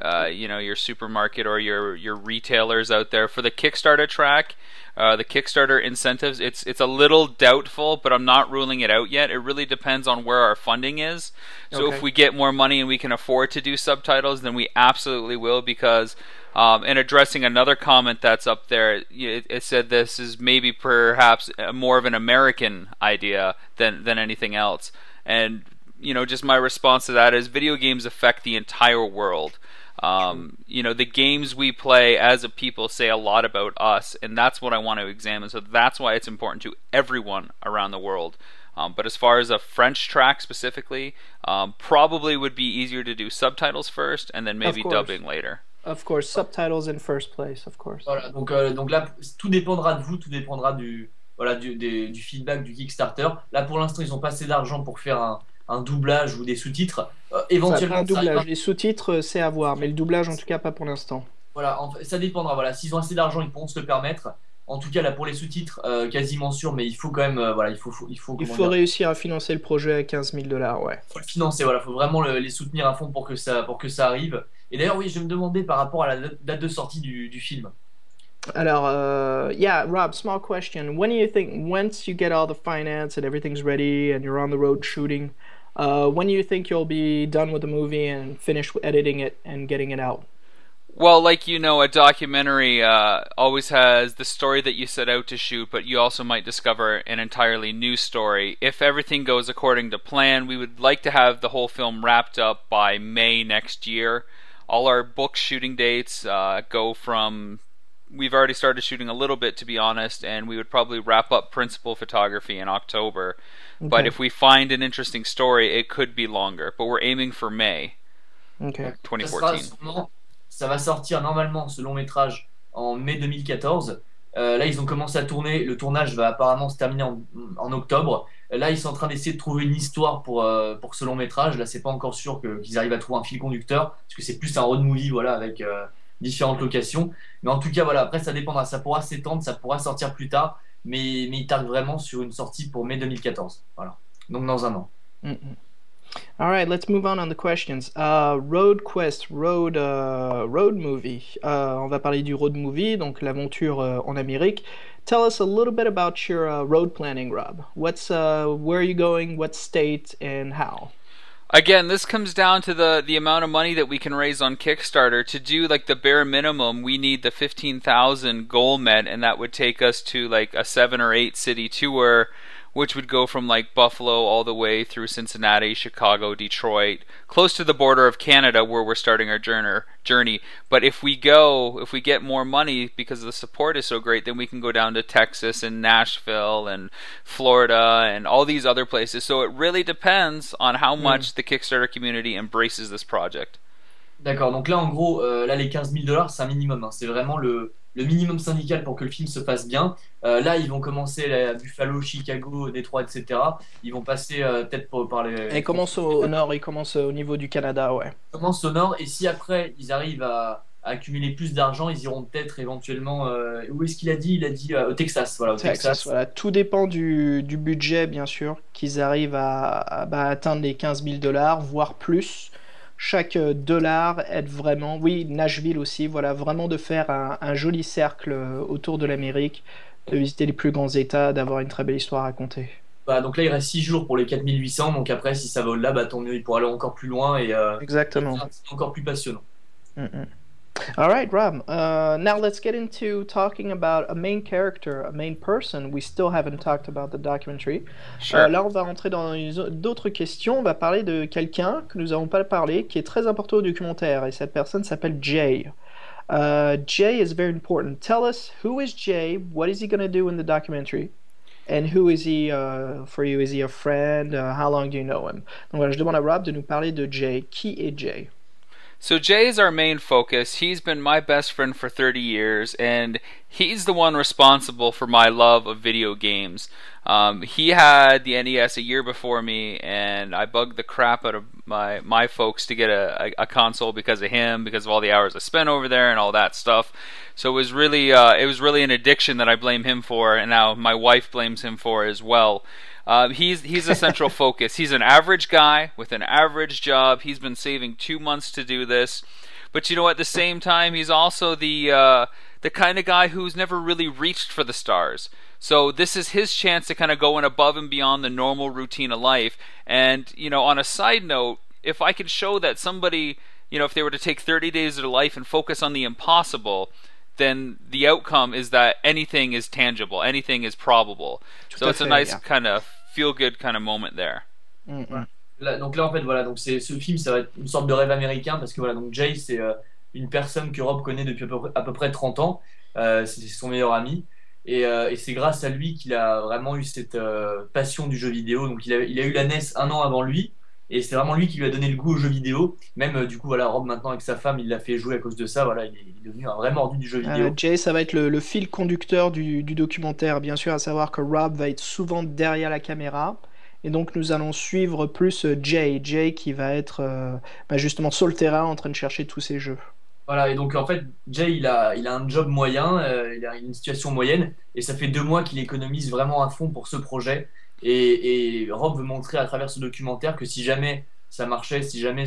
your supermarket or your retailers out there. For the Kickstarter track, the Kickstarter incentives, it's a little doubtful, but I'm not ruling it out yet. It really depends on where our funding is. So if we get more money and we can afford to do subtitles, then we absolutely will, because and addressing another comment that's up there, it said this is maybe perhaps more of an American idea than anything else. And, just my response to that is video games affect the entire world. The games we play as a people say a lot about us, and that's what I want to examine. So that's why it's important to everyone around the world. But as far as a French track specifically, probably would be easier to do subtitles first and then maybe dubbing later. Of course, subtitles in first place, of course. Voilà, donc là, tout dépendra de vous, tout dépendra du feedback du Kickstarter. Là, pour l'instant, ils n'ont pas assez d'argent pour faire un doublage ou des sous-titres. Éventuellement, un doublage. Les sous-titres, c'est à voir, mais le doublage, en tout cas, pas pour l'instant. Voilà, ça dépendra. Voilà, s'ils ont assez d'argent, ils pourront se le permettre. En tout cas, là, pour les sous-titres, quasiment sûr, mais il faut quand même, il faut réussir à financer le projet à 15 000 $, ouais. Il faut le financer, voilà, il faut vraiment les soutenir à fond pour que ça arrive. Et d'ailleurs, oui, je me demandais par rapport à la date de sortie du film. Alors, yeah, Rob, small question. When do you think, once you get all the finance and everything's ready and you're on the road shooting, when do you think you'll be done with the movie and finish editing it and getting it out? Well, like a documentary always has the story that you set out to shoot, but you also might discover an entirely new story. If everything goes according to plan, we would like to have the whole film wrapped up by May next year. All our book shooting dates go from... We've already started shooting a little bit, to be honest, and we would probably wrap up principal photography in October. Okay. But if we find an interesting story, it could be longer. But we're aiming for May 2014. Ça va sortir normalement ce long métrage en mai 2014. Là, ils ont commencé à tourner. Le tournage va apparemment se terminer en octobre. Là, ils sont en train d'essayer de trouver une histoire pour ce long métrage. Là, c'est pas encore sûr qu'ils arrivent à trouver un fil conducteur, parce que c'est plus un road movie, voilà, avec différentes locations. Mais en tout cas, voilà, après, ça dépendra. Ça pourra s'étendre, ça pourra sortir plus tard, mais ils targuent vraiment sur une sortie pour mai 2014. Voilà. Donc, dans un an. Mhm. All right, let's move on the questions. Road Quest, road movie. On va parler du road movie, donc l'aventure en Amérique. Tell us a little bit about your road planning, Rob. Where are you going, what state, and how? Again, this comes down to the amount of money that we can raise on Kickstarter. To do like the bare minimum, we need the 15,000 goal met, and that would take us to like a 7 or 8 city tour, which would go from like Buffalo all the way through Cincinnati, Chicago, Detroit, close to the border of Canada where we're starting our journey. But if we get more money because the support is so great, then we can go down to Texas and Nashville and Florida and all these other places. So it really depends on how much the Kickstarter community embraces this project. D'accord, donc là en gros, là les 15 000 dollars c'est un minimum, hein. C'est vraiment le minimum syndical pour que le film se fasse bien. Là ils vont commencer à Buffalo, Chicago, Détroit, etc. Ils vont passer peut-être par les... Et ils commencent au nord, ils commencent au niveau du Canada, ouais. Ils commencent au nord et si après ils arrivent à accumuler plus d'argent, ils iront peut-être éventuellement... où est-ce qu'il a dit? Il a dit au Texas, voilà, au Texas. Voilà. Tout dépend du budget, bien sûr, qu'ils arrivent à atteindre les 15 000 dollars, voire plus. Chaque dollar aide vraiment, oui, Nashville aussi, voilà, vraiment de faire un joli cercle autour de l'Amérique, de visiter les plus grands États, d'avoir une très belle histoire à raconter. Bah, donc là il reste 6 jours pour les 4800, donc après si ça va au-delà, bah, tant mieux, il pourra aller encore plus loin et Exactement. c'est encore plus passionnant. Mm-mm. All right, Rob. Now let's get into talking about a main character, a main person. We still haven't talked about the documentary. Sure. Là, on va rentrer dans d'autres questions. On va parler de quelqu'un que nous n'avons pas parlé, qui est très important au documentaire, et cette personne s'appelle Jay. Jay is very important. Tell us, who is Jay? What is he going to do in the documentary? And who is he for you? Is he a friend? How long do you know him? Donc voilà, je demande à Rob de nous parler de Jay. Qui est Jay? So Jay is our main focus. He's been my best friend for 30 years, and he's the one responsible for my love of video games. He had the NES a year before me, and I bugged the crap out of my folks to get a console because of him, because of all the hours I spent over there and all that stuff. So it was really an addiction that I blame him for, and now my wife blames him for as well. He's a central focus. He's an average guy with an average job. He's been saving 2 months to do this, but you know, at the same time, he's also the kind of guy who's never really reached for the stars. So this is his chance to kind of go in above and beyond the normal routine of life. And you know, on a side note, if I could show that somebody, you know, if they were to take 30 days of their life and focus on the impossible, then the outcome is that anything is tangible, anything is probable. So it's a nice kind of feel-good kind of moment there. Mm-mm. Là, donc là en fait voilà, donc ce film ça va être une sorte de rêve américain parce que voilà, donc Jay c'est une personne que Rob connaît depuis à peu près 30 ans. C'est son meilleur ami et c'est grâce à lui qu'il a vraiment eu cette passion du jeu vidéo. Donc il a eu la NES un an avant lui et c'est vraiment lui qui lui a donné le goût au jeu vidéo. Même du coup voilà, Rob maintenant avec sa femme il l'a fait jouer à cause de ça. Voilà, il est devenu un vrai mordu du jeu vidéo. Jay, ça va être le fil conducteur du documentaire, bien sûr, à savoir que Rob va être souvent derrière la caméra. Et donc nous allons suivre plus Jay qui va être justement sur le terrain en train de chercher tous ces jeux. Voilà, et donc en fait, Jay, il a un job moyen, il a une situation moyenne, et ça fait 2 mois qu'il économise vraiment à fond pour ce projet. Et Rob veut montrer à travers ce documentaire que si jamais ça marchait, si jamais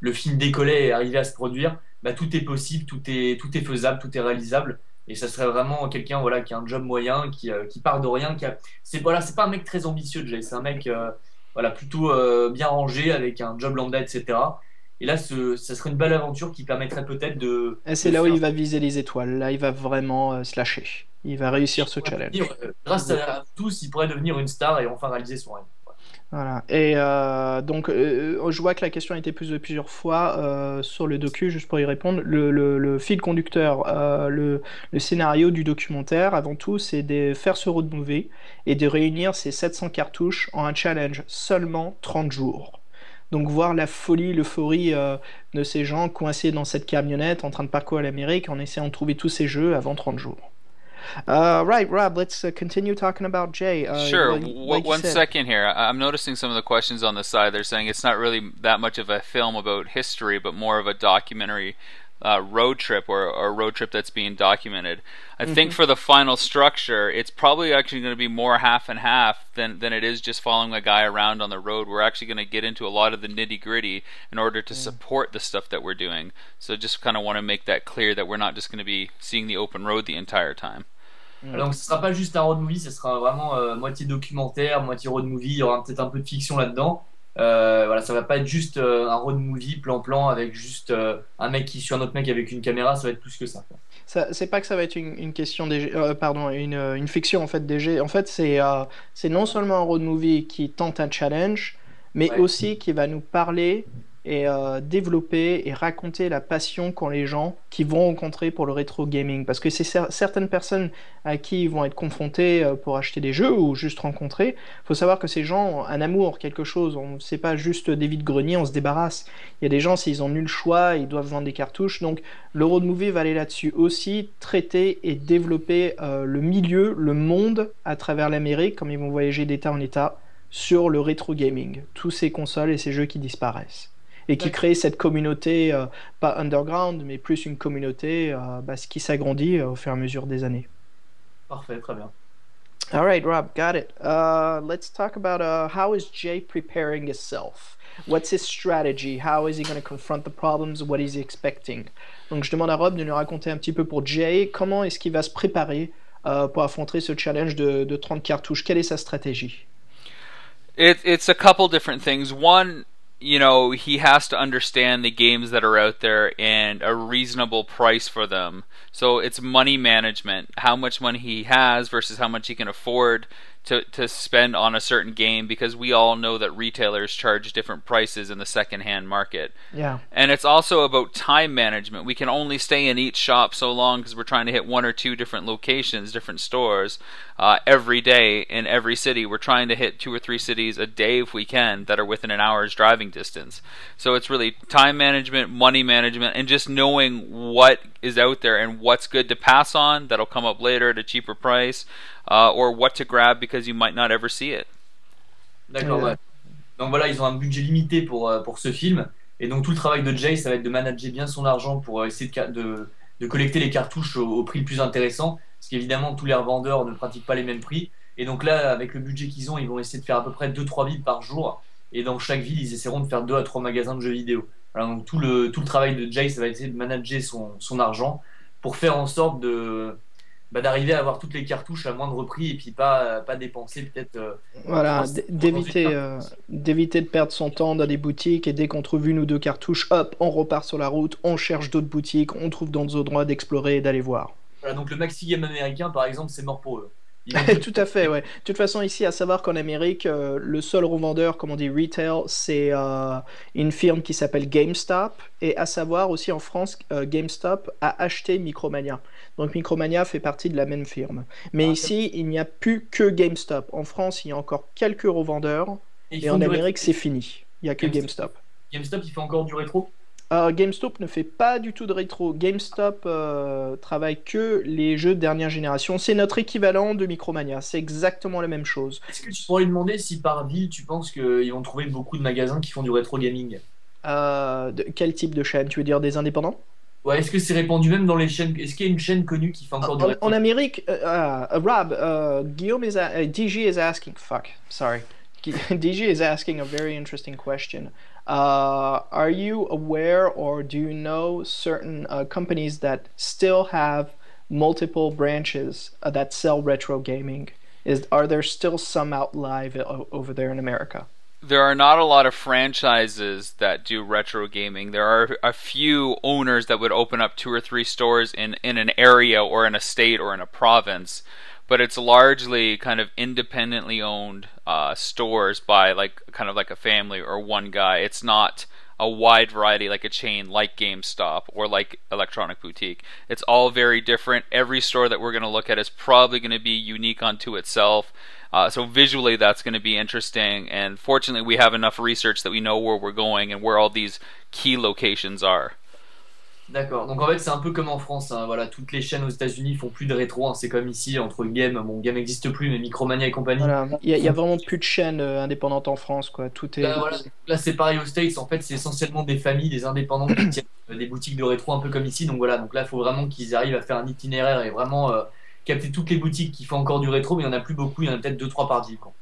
le film décollait et arrivait à se produire, bah, tout est possible, tout est faisable, tout est réalisable. Et ça serait vraiment quelqu'un voilà, qui a un job moyen, qui part de rien. C'est pas un mec très ambitieux, Jay, c'est un mec voilà, plutôt bien rangé, avec un job lambda, etc. Et là, ça serait une belle aventure qui permettrait peut-être de... Et c'est là où il va viser les étoiles. Là, il va vraiment se lâcher. Il va réussir ce challenge. Grâce à tous, il pourrait devenir une star et enfin réaliser son rêve. Voilà. Et donc, je vois que la question a été posée plusieurs fois sur le docu, juste pour y répondre. Le fil conducteur, le scénario du documentaire, avant tout, c'est de faire ce road movie et de réunir ces 700 cartouches en un challenge seulement 30 jours. Donc voir la folie, l'euphorie de ces gens coincés dans cette camionnette en train de parcourir l'Amérique en essayant de trouver tous ces jeux avant 30 jours. Right, Rob, let's continue talking about Jay. Sure. Like you One said. second here. I'm noticing some of the questions on the side. They're saying it's not really that much of a film about history, but more of a documentary road trip or a road trip that's being documented. I think for the final structure, it's probably actually going to be more half and half than it is just following a guy around on the road. We're actually going to get into a lot of the nitty gritty in order to support the stuff that we're doing. So just kind of want to make that clear that we're not just going to be seeing the open road the entire time. Donc ce sera pas juste un road movie, ce sera vraiment moitié documentaire, moitié road movie. Il y aura peut-être un peu de fiction là-dedans. Voilà, ça va pas être juste un road movie plan-plan avec juste un mec qui suit un autre mec avec une caméra. Ça va être plus que ça, quoi. C'est pas que ça va être une question pardon, une fiction en fait DG. En fait, c'est non seulement un road movie qui tente un challenge, mais Ouais. aussi qui va nous parler et développer et raconter la passion qu'ont les gens qui vont rencontrer pour le rétro gaming. Parce que c'est certaines personnes à qui ils vont être confrontés pour acheter des jeux ou juste rencontrer. Il faut savoir que ces gens ont un amour, quelque chose. C'est pas juste des vides-greniers, on se débarrasse. Il y a des gens, s'ils ont nul choix, ils doivent vendre des cartouches. Donc le road movie va aller là-dessus aussi, traiter et développer le milieu, le monde à travers l'Amérique, comme ils vont voyager d'état en état, sur le rétro gaming. Tous ces consoles et ces jeux qui disparaissent. Et qui créent cette communauté, pas underground, mais plus une communauté qui s'agrandit au fur et à mesure des années. Parfait, très bien. All right, Rob, got it. Let's talk about how is Jay preparing himself? What's his strategy? How is he going to confront the problems? What is he expecting? Donc je demande à Rob de nous raconter un petit peu pour Jay, comment est-ce qu'il va se préparer pour affronter ce challenge de 30 cartouches? Quelle est sa stratégie? It's a couple different things. One, he has to understand the games that are out there and a reasonable price for them. So it's money management, how much money he has versus how much he can afford to spend on a certain game, because we all know that retailers charge different prices in the secondhand market. Yeah. And it's also about time management. We can only stay in each shop so long because we're trying to hit one or two different locations, different stores, every day in every city. We're trying to hit 2 or 3 cities a day if we can that are within an hour's driving distance. So it's really time management, money management, and just knowing what is out there and what's good to pass on that'll come up later at a cheaper price, or what to grab because you might not ever see it. D'accord, ouais. Donc voilà, ils ont un budget limité pour ce film. Et donc tout le travail de Jay, ça va être de manager bien son argent pour essayer de collecter les cartouches au prix le plus intéressant. Parce qu'évidemment, tous les revendeurs ne pratiquent pas les mêmes prix. Et donc là, avec le budget qu'ils ont, ils vont essayer de faire à peu près 2-3 villes par jour. Et dans chaque ville, ils essaieront de faire 2 à 3 magasins de jeux vidéo. Voilà, donc tout le travail de Jay, ça va essayer de manager son argent pour faire en sorte d'arriver à avoir toutes les cartouches à moindre prix et puis pas dépenser peut-être. Voilà, d'éviter de perdre son temps dans des boutiques, et dès qu'on trouve 1 ou 2 cartouches, hop, on repart sur la route, on cherche d'autres boutiques, on trouve d'autres endroits d'explorer et d'aller voir. Voilà, donc le maxi game américain, par exemple, c'est mort pour eux. Ils vont Tout à fait, ouais. De toute façon, ici, à savoir qu'en Amérique, le seul revendeur, comme on dit retail, c'est une firme qui s'appelle GameStop. Et à savoir aussi en France, GameStop a acheté Micromania. Donc Micromania fait partie de la même firme. Mais ici, il n'y a plus que GameStop. En France, il y a encore quelques revendeurs. ils Et font en du Amérique, c'est fini. Il n'y a que GameStop. GameStop, il fait encore du rétro. GameStop ne fait pas du tout de rétro. GameStop travaille que les jeux de dernière génération. C'est notre équivalent de Micromania. C'est exactement la même chose. Est-ce que tu pourrais lui demander si par ville, tu penses qu'ils vont trouver beaucoup de magasins qui font du rétro gaming? Quel type de chaîne? Tu veux dire des indépendants? Ouais, est-ce que c'est répandu même dans les chaînes? Est-ce qu'il y a une chaîne connue qui fait encore du rétro? En Amérique, Rob, Guillaume DG is asking. Fuck, sorry. DG is asking a very interesting question. Are you aware or do you know certain companies that still have multiple branches that sell retro gaming? Are there still some out live over there in America? There are not a lot of franchises that do retro gaming. There are a few owners that would open up 2 or 3 stores in an area or in a state or in a province, but it's largely kind of independently owned stores by kind of like a family or one guy. It's not a wide variety like a chain like GameStop or like Electronic Boutique. It's all very different. Every store that we're going to look at is probably going to be unique unto itself. So visually that's going to be interesting, and fortunately we have enough research that we know where we're going and where all these key locations are. D'accord. Donc en fait, c'est un peu comme en France, hein. Voilà, toutes les chaînes aux États-Unis font plus de rétro, hein. C'est comme ici entre Game, bon, Game n'existe plus, mais Micromania et compagnie. Voilà, il y a vraiment plus de chaînes indépendantes en France, quoi. Tout est. Là, voilà, là c'est pareil aux States. En fait, c'est essentiellement des familles, des indépendants qui tiennent des boutiques de rétro un peu comme ici. Donc voilà, donc là, il faut vraiment qu'ils arrivent à faire un itinéraire et vraiment capter toutes les boutiques qui font encore du rétro, mais il n'y en a plus beaucoup. Il y en a peut-être deux, trois par ville, quoi.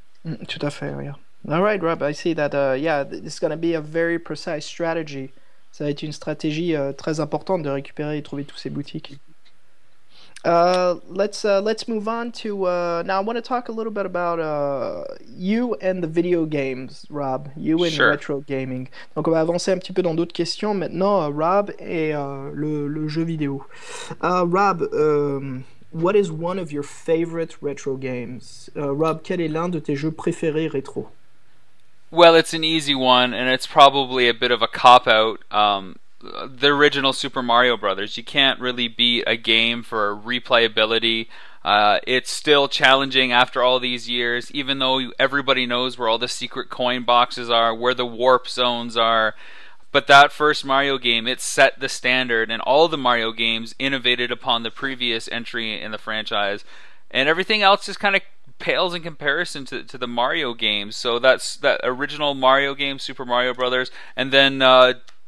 Tout à fait, oui. All right, Rob, I see that, yeah, it's going to be a very precise strategy. Ça va être une stratégie très importante de récupérer et trouver tous ces boutiques. Let's move on to now. I want to talk a little bit about you and the video games, Rob. You and Sure. retro gaming. Donc on va avancer un petit peu dans d'autres questions maintenant, Rob et le jeu vidéo. Rob, what is one of your favorite retro games? Rob, quel est l'un de tes jeux préférés rétro? Well, it's an easy one, and it's probably a bit of a cop out. The original Super Mario Brothers. You can't really beat a game for replayability. It's still challenging after all these years, even though everybody knows where all the secret coin boxes are, where the warp zones are. But that first Mario game, it set the standard, and all the Mario games innovated upon the previous entry in the franchise. And everything else just kind of pales in comparison to the Mario games. So that's that original Mario game, Super Mario Brothers, and then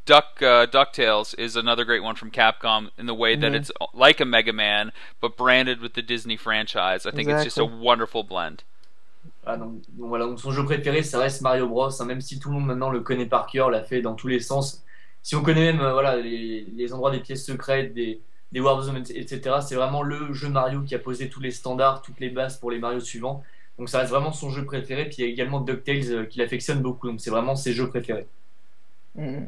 DuckTales is another great one from Capcom in the way that it's like a Mega Man but branded with the Disney franchise. I think it's just a Exactly. wonderful blend. Ah, donc voilà, donc son jeu préféré, ça reste Mario Bros, hein, même si tout le monde maintenant le connaît par cœur, l'a fait dans tous les sens. Si on connaît même voilà, les endroits des pièces secrètes, des Warp Zones, etc., c'est vraiment le jeu Mario qui a posé tous les standards, toutes les bases pour les Mario suivants. Donc ça reste vraiment son jeu préféré. Puis il y a également DuckTales qu'il affectionne beaucoup. Donc c'est vraiment ses jeux préférés. Mhm.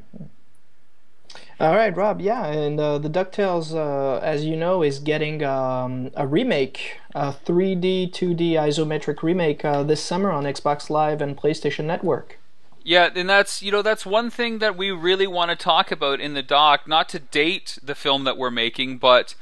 All right, Rob. Yeah, and the DuckTales, as you know, is getting a remake, a 3D, 2D isometric remake this summer on Xbox Live and PlayStation Network. Yeah, and that's one thing that we really want to talk about in the doc, not to date the film that we're making, but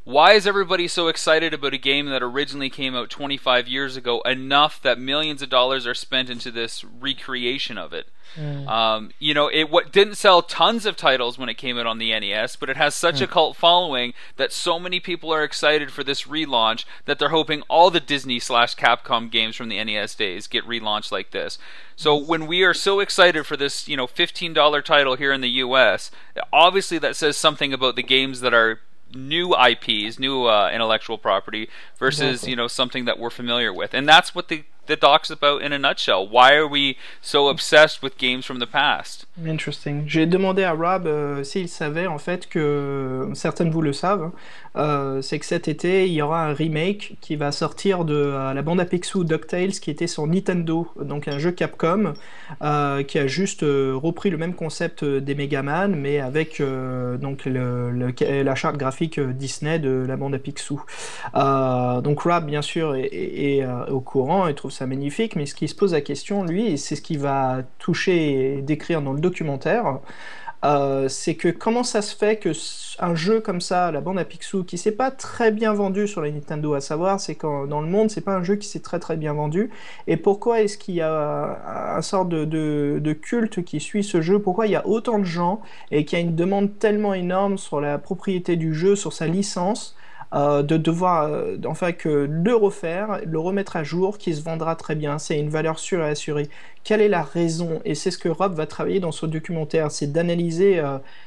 why is everybody so excited about a game that originally came out 25 years ago enough that millions of dollars are spent into this recreation of it? It didn't sell tons of titles when it came out on the NES, but it has such a cult following that so many people are excited for this relaunch that they're hoping all the Disney/Capcom games from the NES days get relaunched like this. So when we are so excited for this, $15 title here in the US, obviously that says something about the games that are new IPs, new intellectual property, versus Exactly. something that we're familiar with, and that's what the doc's about in a nutshell. Why are we so obsessed with games from the past? Interesting. J'ai demandé à Rob s'il savait en fait que certains de vous le savent, hein, c'est que cet été il y aura un remake qui va sortir de la bande à Picsou DuckTales qui était sur Nintendo, donc un jeu Capcom qui a juste repris le même concept des Mega Man mais avec donc la charte graphique Disney de la bande à Picsou. Donc Rob bien sûr est au courant et trouve ça magnifique, mais ce qui se pose la question lui, et c'est ce qui va toucher et décrire dans le documentaire, c'est que comment ça se fait que un jeu comme ça, la bande à Picsou, qui s'est pas très bien vendu sur la Nintendo, à savoir, c'est quand dans le monde, c'est pas un jeu qui s'est très très bien vendu, et pourquoi est-ce qu'il y a un sort de culte qui suit ce jeu, pourquoi il y a autant de gens, et qu'il y a une demande tellement énorme sur la propriété du jeu, sur sa licence, de devoir enfin que le refaire, le remettre à jour, qui se vendra très bien, c'est une valeur sûre et assurée. Quelle est la raison? Et c'est ce que Rob va travailler dans son documentaire, c'est d'analyser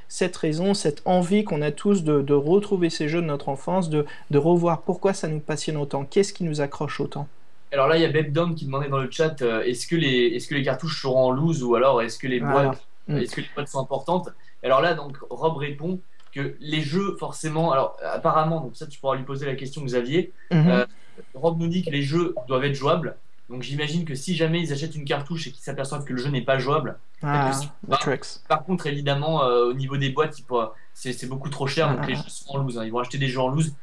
cette raison, cette envie qu'on a tous de retrouver ces jeux de notre enfance, de revoir pourquoi ça nous passionne autant, qu'est-ce qui nous accroche autant. Alors là, il y a Bebdom qui demandait dans le chat est-ce que les cartouches seront en loose ou alors est-ce que les Voilà. boîtes, est-ce que les boîtes sont importantes? Alors là, donc Rob répond que les jeux, forcément, alors apparemment, donc ça tu pourras lui poser la question, Xavier. Mhm. Rob nous dit que les jeux doivent être jouables. Donc j'imagine que si jamais ils achètent une cartouche et qu'ils s'aperçoivent que le jeu n'est pas jouable, peut-être que Ah, si- the tricks. par contre, évidemment, au niveau des boîtes, c'est beaucoup trop cher, donc les jeux sont en loose, hein. Ils vont acheter des jeux en loose.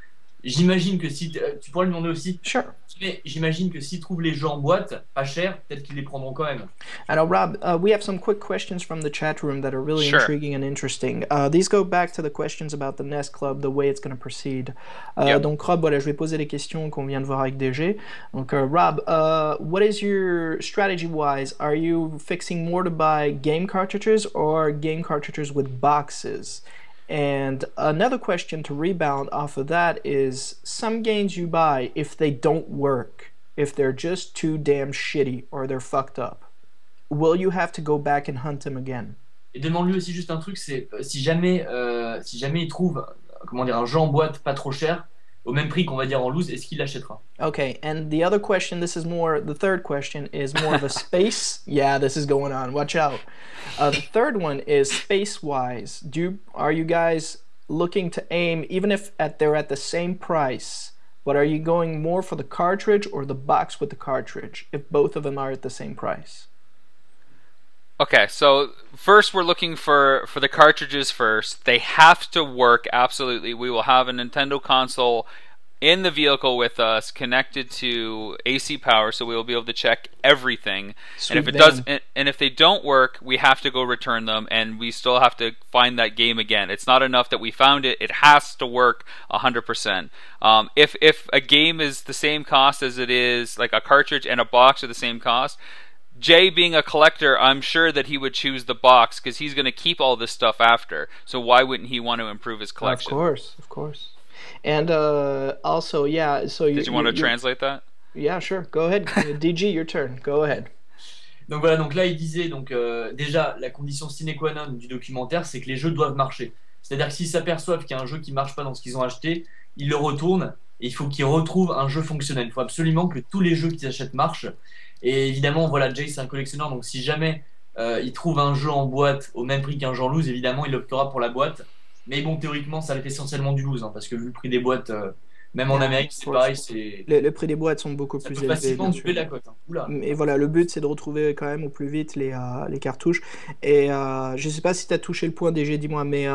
J'imagine que si tu pourras lui demander aussi, Sure. mais j'imagine que s'ils trouvent les jeux en boîte, pas cher, peut-être qu'ils les prendront quand même. Alors Rob, we have some quick questions from the chat room that are really Sure. intriguing and interesting. These go back to the questions about the Nest Club, the way it's going to proceed. Yep. Donc Rob, voilà, je vais poser les questions qu'on vient de voir avec DG. Donc Rob, what is your strategy-wise? Are you fixing more to buy game cartridges or game cartridges with boxes? And another question to rebound off of that is some games you buy, if they don't work, if they're just too damn shitty or they're fucked up, will you have to go back and hunt them again? Et demande-lui aussi juste un truc, c'est si jamais il trouve comment dire, un jeu en boîte pas trop cher, au même prix qu'on va dire en loose, est-ce qu'il l'achètera? Okay, and the other question, the third question is more of a space. Yeah, this is going on. Watch out. The third one is space-wise. Are you guys looking to aim, even if they're at the same price, but are you going more for the cartridge or the box with the cartridge, if both of them are at the same price? Okay, so first we're looking for the cartridges first. They have to work, absolutely. We will have a Nintendo console in the vehicle with us, connected to AC power, so we will be able to check everything. Sweet and if it van. does, and if they don't work, we have to go return them, and we still have to find that game again. It's not enough that we found it; it has to work 100%. If a game is the same cost as it is, like a cartridge and a box are the same cost, Jay, being a collector, I'm sure that he would choose the box because he's going to keep all this stuff after. So why wouldn't he want to improve his collection? Of course. And also, yeah, so Did you want to translate that? Yeah, sure. Go ahead. DG, your turn. Go ahead. Donc voilà, donc là il disait donc déjà la condition sine qua non du documentaire, c'est que les jeux doivent marcher. C'est-à-dire que s'ils s'aperçoivent qu'il y a un jeu qui marche pas dans ce qu'ils ont acheté, ils le retournent et il faut qu'ils retrouvent un jeu fonctionnel. Il faut absolument que tous les jeux qu'ils achètent marchent. Et évidemment, voilà, Jay c'est un collectionneur, donc si jamais il trouve un jeu en boîte au même prix qu'un jeu en loose, évidemment il optera pour la boîte. Mais bon, théoriquement, ça va être essentiellement du loose, hein, parce que vu le prix des boîtes, même en Amérique, c'est pareil, c'est Les prix des boîtes sont beaucoup ça plus peut élevés, facilement bien doubler sûr. la cote. Hein. Oula. Et voilà, le but c'est de retrouver quand même au plus vite les cartouches. Et je sais pas si tu as touché le point DG, dis-moi, mais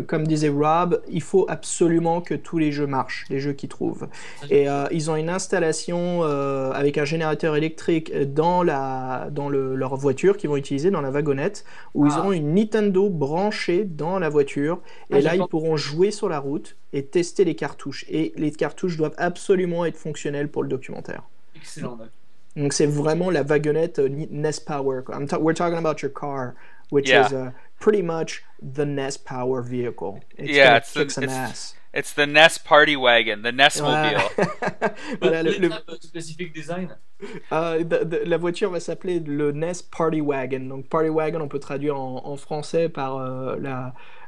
comme disait Rob, il faut absolument que tous les jeux marchent, les jeux qu'ils trouvent. Et ils ont une installation avec un générateur électrique leur voiture qu'ils vont utiliser dans la wagonnette, où ils auront une Nintendo branchée dans la voiture. Et là, ils pourront jouer sur la route et tester les cartouches. Et les cartouches doivent absolument être fonctionnelles pour le documentaire. Excellent. D'accord. Donc c'est vraiment la wagonette NES Power. We're talking about your car, which Yeah. is pretty much the NES Power vehicle. It's Yeah, gonna it's kick some ass. It's the NES Party Wagon, the NES Voilà. Mobile. Voilà, Specific design. la voiture va s'appeler le NES Party Wagon. Donc Party Wagon, on peut traduire en français par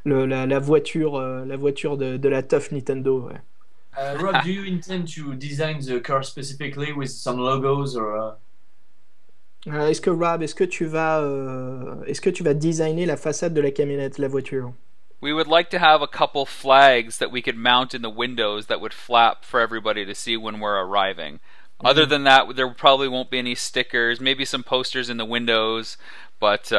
la voiture, de la tough Nintendo. Ouais. Rob, do you intend to design the car specifically with some logos or? Est-ce que Rob, est-ce que tu vas designer la façade de la camionnette, la voiture? We would like to have a couple flags that we could mount in the windows that would flap for everybody to see when we're arriving. Other than that, there probably won't be any stickers, maybe some posters in the windows, but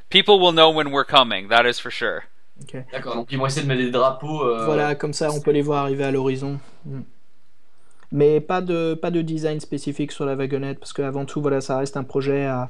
people will know when we're coming, that is for sure. Okay. D'accord, donc ils vont essayer de mettre des drapeaux. Voilà, comme ça on peut les voir arriver à l'horizon. Mais pas de design spécifique sur la wagonnette, parce qu'avant tout, voilà, ça reste un projet à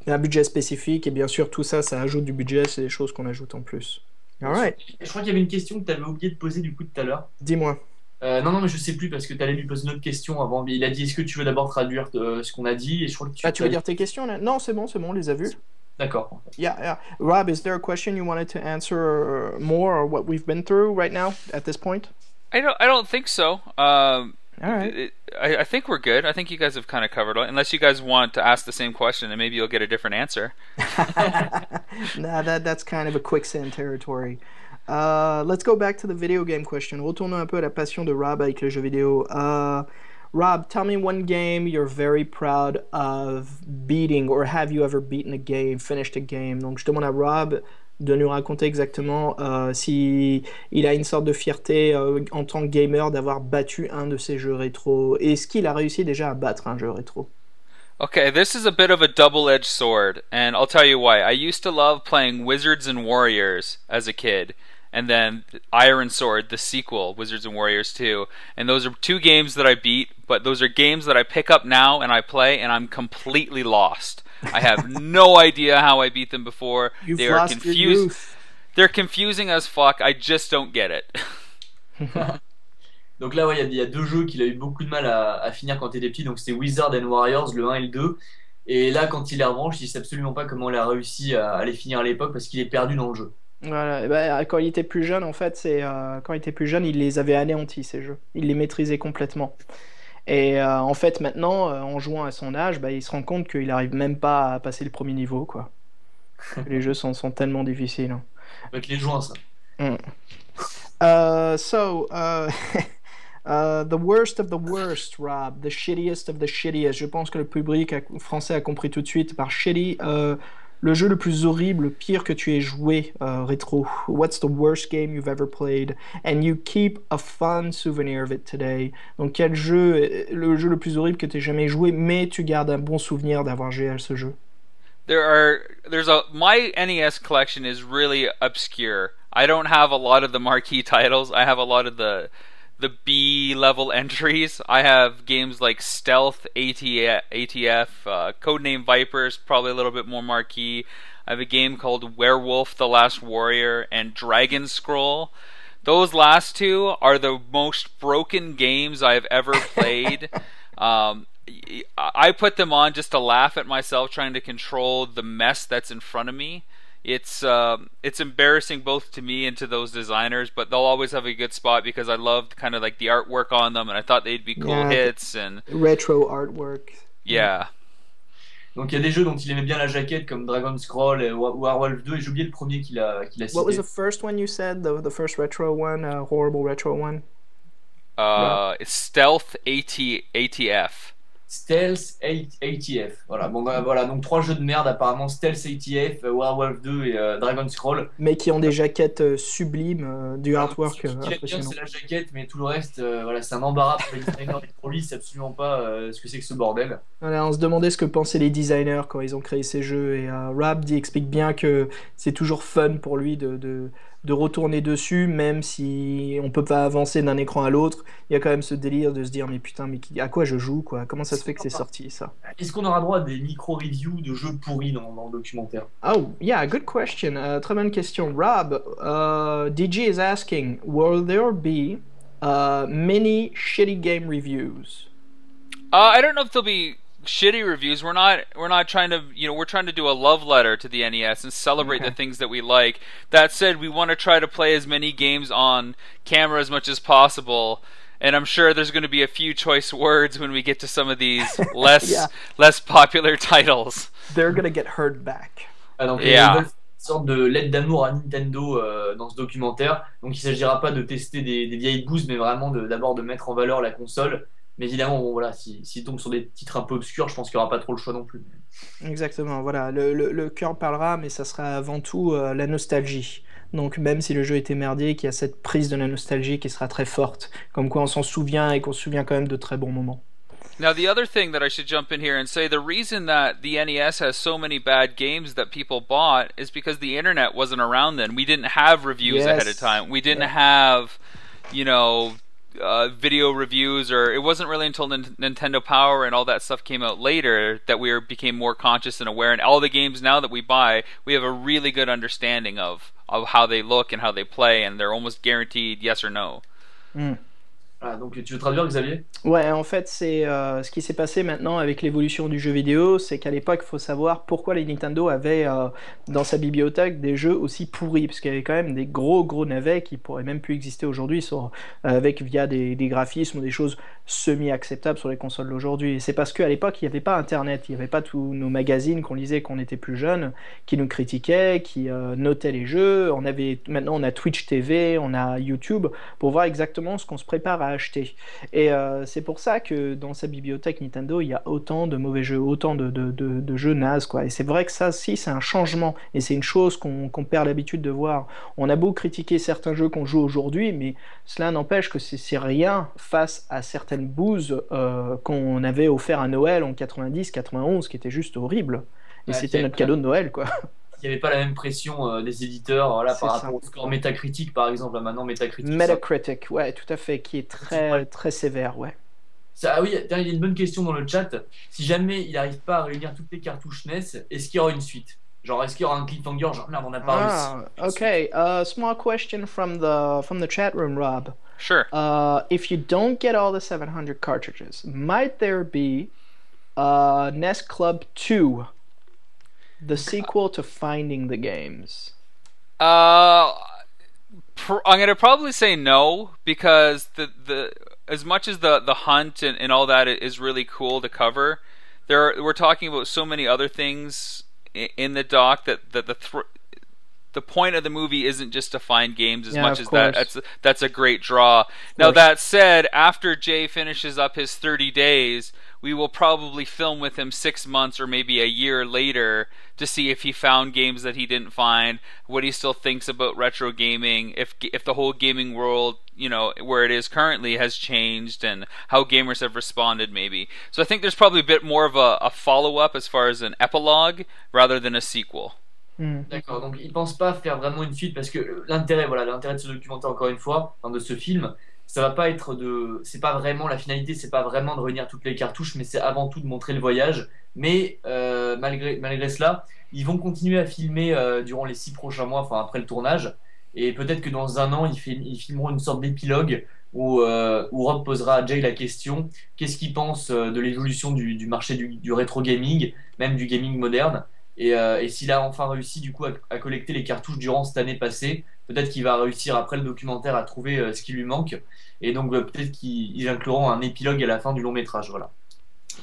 un budget spécifique, et bien sûr, tout ça, ça ajoute du budget, c'est des choses qu'on ajoute en plus. Alright, Je crois qu'il y avait une question que tu avais oublié de poser du coup tout à l'heure. dis-moi. Non, mais je sais plus parce que tu allais lui poser une autre question avant. Il a dit est-ce que tu veux d'abord traduire ce qu'on a dit et je crois que Tu veux dire tes questions là? Non, c'est bon, on les a vues. D'accord. Yeah. Rob, is there a question you wanted to answer more or what we've been through right now at this point? I don't think so. Alright. I think we're good. I think you guys have kind of covered it. Unless you guys want to ask the same question and maybe you'll get a different answer. Nah, that's kind of a quicksand territory. Let's go back to the video game question. Retournons un peu à la passion de Rob avec les jeux vidéo. Rob, tell me one game you're very proud of beating, or have you ever beaten a game, finished a game? Donc je demande à Rob de nous raconter exactement si il a une sorte de fierté en tant que gamer d'avoir battu un de ses jeux rétro. Est-ce qu'il a réussi déjà à battre un jeu rétro? Okay, this is a bit of a double-edged sword, and I'll tell you why. I used to love playing Wizards and Warriors as a kid, and then Iron Sword, the sequel, Wizards and Warriors 2. And those are two games that I beat, but those are games that I pick up now and I play, and I'm completely lost. I have no idea how I beat them before. You've They are lost your confused. youth. They're confusing as fuck. I just don't get it. Donc là, ouais, il y a deux jeux qu'il a eu beaucoup de mal à finir quand il était petit. Donc c'était Wizard and Warriors, le 1 et le 2. Et là, quand il les rebranche, il sait absolument pas comment il a réussi à les finir à l'époque parce qu'il est perdu dans le jeu. Voilà, et ben, quand il était plus jeune, en fait, quand il était plus jeune, il les avait anéantis, ces jeux. Il les maîtrisait complètement. Et en fait, maintenant, en jouant à son âge, bah, il se rend compte qu'il arrive même pas à passer le premier niveau, quoi. Les jeux sont tellement difficiles, hein. Avec les joints, ça. Mm. So, the worst of the worst, Rob. The shittiest of the shittiest. Je pense que le public français a compris tout de suite par shitty. Le jeu le plus horrible, le pire que tu aies joué rétro. What's the worst game you've ever played? And you keep a fun souvenir of it today. Donc quel jeu, le jeu le plus horrible que tu aies jamais joué, mais tu gardes un bon souvenir d'avoir joué à ce jeu. My NES collection is really obscure. I don't have a lot of the marquee titles. I have a lot of the B level entries. I have games like Stealth ATF, Codename Vipers, probably a little bit more marquee. I have a game called Werewolf: The Last Warrior and Dragon Scroll. Those last two are the most broken games I've ever played. I put them on just to laugh at myself trying to control the mess that's in front of me. It's embarrassing both to me and to those designers, but they'll always have a good spot because I loved kind of like the artwork on them, and I thought they'd be cool hits and retro artwork. Yeah. Donc il y a des jeux dont il aimait bien la jaquette comme Dragon Scroll et Werewolf 2, et j'ai oublié le premier qu'il a cité. What was the first one you said? The first retro one, horrible retro one? It's Stealth ATF. Stealth ATF. Voilà, bon, bah, voilà, donc 3 jeux de merde apparemment: Stealth ATF, Werewolf 2 et Dragon Scroll. Mais qui ont des jaquettes sublimes, du artwork Ce qui est bien, impressionnant. c'est la jaquette, mais tout le reste, voilà, c'est un embarras pour les designers, mais pour lui, c'est absolument pas ce que c'est que ce bordel. Voilà, on se demandait ce que pensaient les designers quand ils ont créé ces jeux, et Rab explique bien que c'est toujours fun pour lui de retourner dessus, même si on peut pas avancer d'un écran à l'autre. Il y a quand même ce délire de se dire mais putain, mais à quoi je joue, quoi? Comment ça se fait que c'est sorti, ça? Est-ce qu'on aura droit à des micro-reviews de jeux pourris dans le documentaire? Oh, yeah, good question. Très bonne question. Rob, DJ is asking, will there be many shitty game reviews? I don't know if there'll be shitty reviews. We're not trying to, we're trying to do a love letter to the NES and celebrate the things that we like. That said, we want to try to play as many games on camera as much as possible. And I'm sure there's going to be a few choice words when we get to some of these less popular titles. They're going to get heard back. Ah, donc il y a une sorte de lettre d'amour à Nintendo dans ce documentaire. Donc il ne s'agira pas de tester des vieilles bouses, mais vraiment d'abord de mettre en valeur la console. Mais évidemment, bon, voilà, s'il tombe sur des titres un peu obscurs, je pense qu'il n'y aura pas trop le choix non plus. Exactement, voilà. Le cœur parlera, mais ça sera avant tout la nostalgie. Donc même si le jeu était merdique, il y a cette prise de la nostalgie qui sera très forte. Comme quoi on s'en souvient et qu'on se souvient quand même de très bons moments. Now, the other thing that I should jump in here and say, the reason that the NES has so many bad games that people bought is because the internet wasn't around then. We didn't have reviews ahead of time. We didn't have, video reviews, or it wasn't really until Nintendo Power and all that stuff came out later that we became more conscious and aware. And all the games now that we buy, we have a really good understanding of how they look and how they play, and they're almost guaranteed yes or no. Ah, donc tu veux traduire, Xavier? Ouais, en fait, c'est ce qui s'est passé maintenant avec l'évolution du jeu vidéo, c'est qu'à l'époque, il faut savoir pourquoi les Nintendo avaient dans sa bibliothèque des jeux aussi pourris, parce qu'il y avait quand même des gros navets qui pourraient même plus exister aujourd'hui via des graphismes ou des choses semi-acceptables sur les consoles d'aujourd'hui. Et c'est parce qu'à l'époque, il n'y avait pas Internet, il n'y avait pas tous nos magazines qu'on lisait quand on était plus jeune, qui nous critiquaient, qui notaient les jeux. Maintenant, on a Twitch TV, on a YouTube, pour voir exactement ce qu'on se prépare à acheter. Et c'est pour ça que dans sa bibliothèque Nintendo, il y a autant de mauvais jeux, autant de jeux nazes, quoi. Et c'est vrai que ça, si, c'est un changement, et c'est une chose qu'on perd l'habitude de voir. On a beau critiquer certains jeux qu'on joue aujourd'hui, mais cela n'empêche que c'est rien face à certaines bouses qu'on avait offert à Noël en 90, 91, qui étaient juste horribles. Et c'était notre cadeau de Noël, quoi. Il n'y avait pas la même pression des éditeurs par rapport au score Metacritic, par exemple. Maintenant, Metacritic, ouais, tout à fait, qui est très sévère, ouais. Oui, il y a une bonne question dans le chat. Si jamais il n'arrive pas à réunir toutes les cartouches NES, est-ce qu'il y aura une suite? Genre, est-ce qu'il y aura un cliffhanger? Genre, merde, on n'a pas réussi. Okay. Small question from the chat room, Rob. Sure. If you don't get all the 700 cartridges, might there be NES Club 2? The sequel to Finding the Games. Uh, I'm gonna probably say no because the as much as the hunt and all that is really cool to cover, we're talking about so many other things in the doc that the point of the movie isn't just to find games as Yeah, much of as course. that's a great draw. Of Now course. that said, after Jay finishes up his 30 days, we will probably film with him 6 months or maybe a year later to see if he found games that he didn't find, what he still thinks about retro gaming, if the whole gaming world, where it is currently has changed and how gamers have responded maybe. So I think there's probably a bit more of a follow up as far as an epilogue rather than a sequel. Hmm. D'accord, donc ils pensent pas faire vraiment une suite parce que l'intérêt, voilà, l'intérêt de ce documentaire, encore une fois, enfin, de ce film, ça va pas être c'est pas vraiment la finalité, c'est pas vraiment de réunir toutes les cartouches, mais c'est avant tout de montrer le voyage. Mais malgré cela, ils vont continuer à filmer durant les 6 prochains mois, enfin après le tournage, et peut-être que dans un an, ils filmeront une sorte d'épilogue où Rob posera à Jay la question, qu'est-ce qu'il pense de l'évolution du marché du rétro gaming, même du gaming moderne. Et s'il a enfin réussi du coup à collecter les cartouches durant cette année passée, peut-être qu'il va réussir après le documentaire à trouver ce qui lui manque. Et donc peut-être qu'ils incluront un épilogue à la fin du long métrage. Voilà.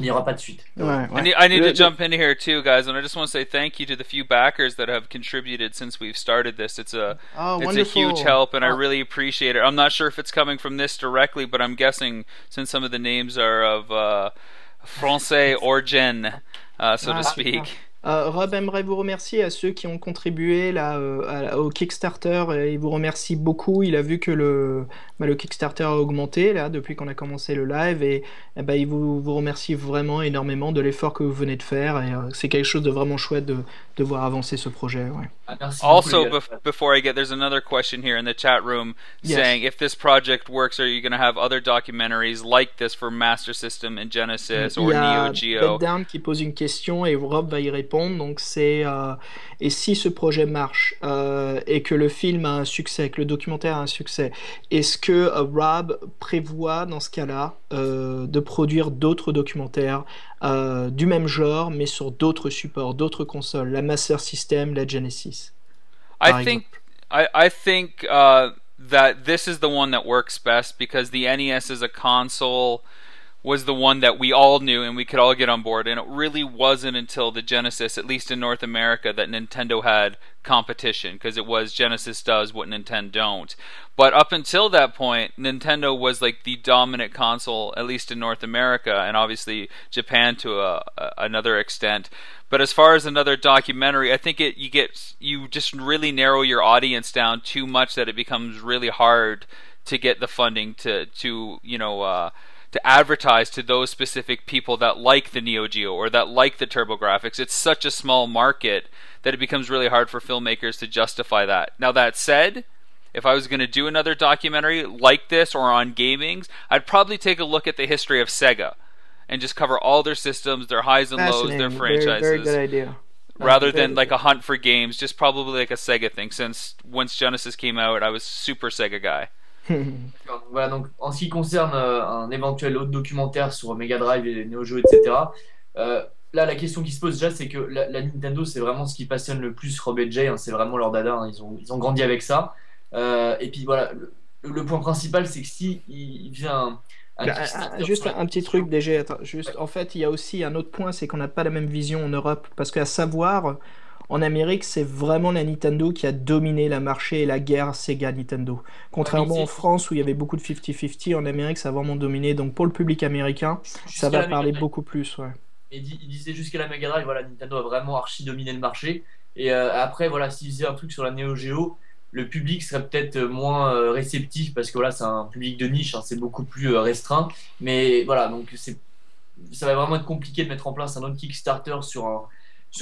Il n'y aura pas de suite. Ouais, I ouais. need, I need to Le- jump in here too, guys, and I just want to say thank you to the few backers that have contributed since we've started this. Oh, It's a huge wonderful. help, and I Oh, really appreciate it. I'm not sure if it's coming from this directly, but I'm guessing since some of the names are of Francais origin, so to ah, super. speak. Rob aimerait vous remercier à ceux qui ont contribué là, au Kickstarter. Il vous remercie beaucoup. Il a vu que le Kickstarter a augmenté là, depuis qu'on a commencé le live et, il vous remercie vraiment énormément de l'effort que vous venez de faire. Et c'est quelque chose de vraiment chouette de voir avancer ce projet. Ouais. Ah, merci beaucoup les Also, gars. before I get, there's another question here in the chat room Yes. saying if this project works, are you going to have other documentaries like this for Master System and Genesis Il or y a Neo Geo? Down qui pose une question et Rob va y répondre. Donc c'est et si ce projet marche et que le film a un succès, que le documentaire a un succès, est-ce que Rob prévoit dans ce cas-là de produire d'autres documentaires du même genre mais sur d'autres supports, d'autres consoles, la Master System, la Genesis, I par think exemple? I think that this is the one that works best because the NES as a console was the one that we all knew and we could all get on board. And it really wasn't until the Genesis, at least in North America, that Nintendo had competition because it was Genesis does what Nintendo don't. But up until that point, Nintendo was like the dominant console, at least in North America, and obviously Japan to another extent. But as far as another documentary, I think you just really narrow your audience down too much that it becomes really hard to get the funding to advertise to those specific people that like the Neo Geo or that like the TurboGrafx. It's such a small market that it becomes really hard for filmmakers to justify that. Now that said, if I was going to do another documentary like this or on gamings, I'd probably take a look at the history of Sega and just cover all their systems, their highs and lows, their Fascinating. Very, very good franchises, idea. rather than Very, like a hunt for games, just probably like a Sega thing. Since once Genesis came out, I was super Sega guy. D'accord. Voilà, donc en ce qui concerne un éventuel autre documentaire sur Mega Drive et Neo Geo, etc. Là, la question qui se pose déjà, c'est que la Nintendo, c'est vraiment ce qui passionne le plus Rob et Jay, hein, c'est vraiment leur dada, hein, ils ont grandi avec ça. Et puis voilà, le point principal, c'est que si il vient un Kickstarter Juste sur la un petit question, truc déjà, attends, juste, en fait, il y a aussi un autre point, c'est qu'on n'a pas la même vision en Europe, parce qu'à savoir, en Amérique, c'est vraiment la Nintendo qui a dominé le marché et la guerre Sega-Nintendo. ouais, mais Contrairement en France, où il y avait beaucoup de 50-50, en Amérique, ça a vraiment dominé. Donc pour le public américain, ça jusqu'à va la Mega parler Drive. beaucoup plus, ouais. Il disait jusqu'à la Mega Drive, voilà, Nintendo a vraiment archi dominé le marché. Et après, voilà, s'il faisait un truc sur la Neo Geo, le public serait peut-être moins réceptif parce que voilà, c'est un public de niche, hein, c'est beaucoup plus restreint. Mais voilà, donc ça va vraiment être compliqué de mettre en place un autre Kickstarter sur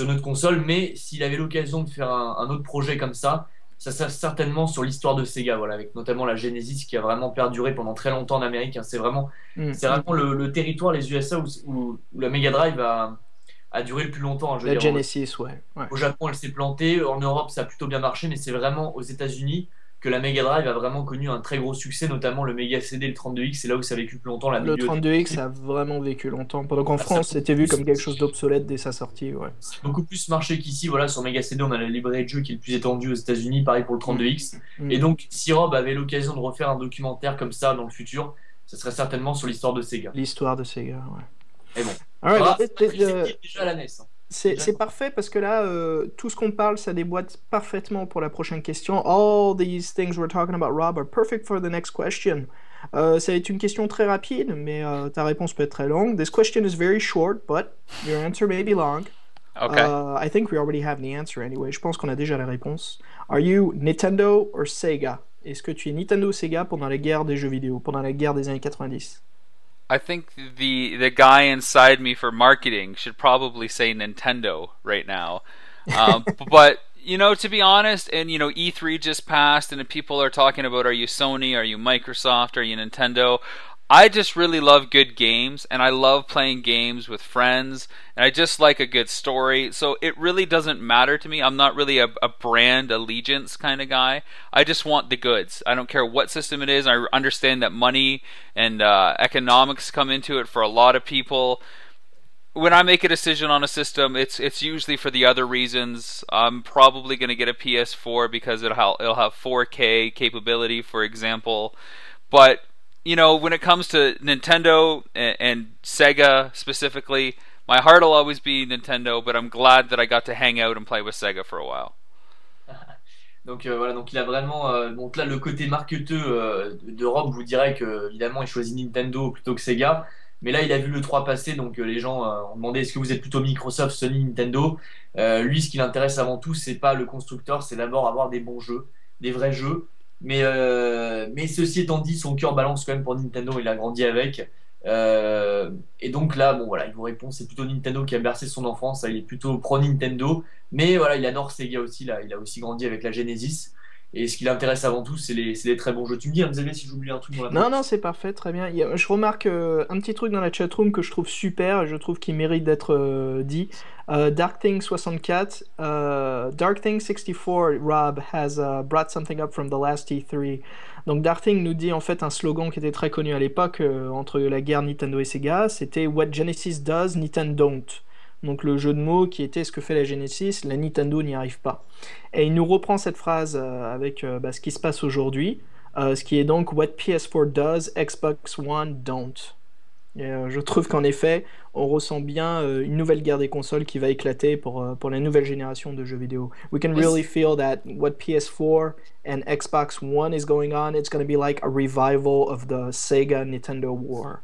notre console. Mais s'il avait l'occasion de faire un autre projet comme ça serait certainement sur l'histoire de Sega, voilà, avec notamment la Genesis qui a vraiment perduré pendant très longtemps en Amérique, hein. Mm, C'est mm. vraiment le territoire, les USA, où la Mega Drive a duré le plus longtemps, hein. Je veux La dire, Genesis, ouais. Ouais. au Japon, elle s'est plantée. En Europe, ça a plutôt bien marché, mais c'est vraiment aux États-Unis que la Mega Drive a vraiment connu un très gros succès, notamment le Mega CD, le 32X, c'est là où ça a vécu plus longtemps, la Le bibliothèque. 32X a vraiment vécu longtemps, pendant qu'en Ah, ça a France, beaucoup c'était vu plus, comme quelque chose d'obsolète dès sa sortie. Ouais. beaucoup plus marché qu'ici. Voilà, sur Mega CD, on a la librairie de jeux qui est le plus étendue aux États-Unis, pareil pour le Mm. 32X. Et Mm. donc, si Rob avait l'occasion de refaire un documentaire comme ça dans le futur, ce serait certainement sur l'histoire de Sega. L'histoire de Sega. Ouais. Mais bon, Alright, voilà, bah, c'est apprécié déjà à la NES. Hein. Déjà, c'est parfait parce que là, tout ce qu'on parle, ça déboîte parfaitement pour la prochaine question. All these things we're talking about, Rob, are perfect for the next question. Ça va être une question très rapide, mais ta réponse peut être très longue. This question is very short, but your answer may be long. Okay. I think we already have the answer anyway. Je pense qu'on a déjà la réponse. Are you Nintendo or Sega? Est-ce que tu es Nintendo ou Sega pendant la guerre des jeux vidéo, pendant la guerre des années 90? I think the guy inside me for marketing should probably say Nintendo right now. But to be honest, and E3 just passed, and people are talking about, are you Sony, are you Microsoft, are you Nintendo? I just really love good games, and I love playing games with friends, and I just like a good story. So it really doesn't matter to me. I'm not really a brand allegiance kind of guy. I just want the goods. I don't care what system it is. I understand that money and economics come into it for a lot of people. When I make a decision on a system, it's usually for the other reasons. I'm probably going to get a PS4 because it'll have 4K capability, for example. But when it comes to Nintendo and Sega specifically, my heart will always be Nintendo, but I'm glad that I got to hang out and play with Sega for a while. Donc voilà, donc il a vraiment. Donc là, le côté marketeux de Rob vous dirait que évidemment il choisit Nintendo plutôt que Sega. Mais là, il a vu le 3 passer, donc les gens ont demandé est-ce que vous êtes plutôt Microsoft, Sony, Nintendo. Lui, ce qui l'intéresse avant tout, c'est pas le constructeur, c'est d'abord avoir des bons jeux, des vrais jeux. Mais ceci étant dit, son cœur balance quand même pour Nintendo, il a grandi avec. Et donc là, bon voilà, il vous répond, c'est plutôt Nintendo qui a bercé son enfance, il est plutôt pro Nintendo. Mais voilà, il adore Sega aussi, là, il a aussi grandi avec la Genesis. Et ce qui l'intéresse avant tout, c'est les très bons jeux. Tu me dis, hein, Xavier, si j'oublie un truc dans la Non, non, c'est parfait, très bien. Je remarque un petit truc dans la chatroom que je trouve super, et je trouve qu'il mérite d'être dit. Darkthing64, Darkthing64, Rob, has brought something up from the last E3. Donc Darkthing nous dit en fait un slogan qui était très connu à l'époque entre la guerre Nintendo et Sega, c'était What Genesis does, Nintendo don't. Donc le jeu de mots qui était ce que fait la Genesis, la Nintendo n'y arrive pas. Et il nous reprend cette phrase avec ce qui se passe aujourd'hui, ce qui est donc What PS4 does, Xbox One don't. Et, je trouve qu'en effet, on ressent bien une nouvelle guerre des consoles qui va éclater pour la nouvelle génération de jeux vidéo. We can really feel that what PS4 and Xbox One is going on, it's going to be like a revival of the Sega-Nintendo war.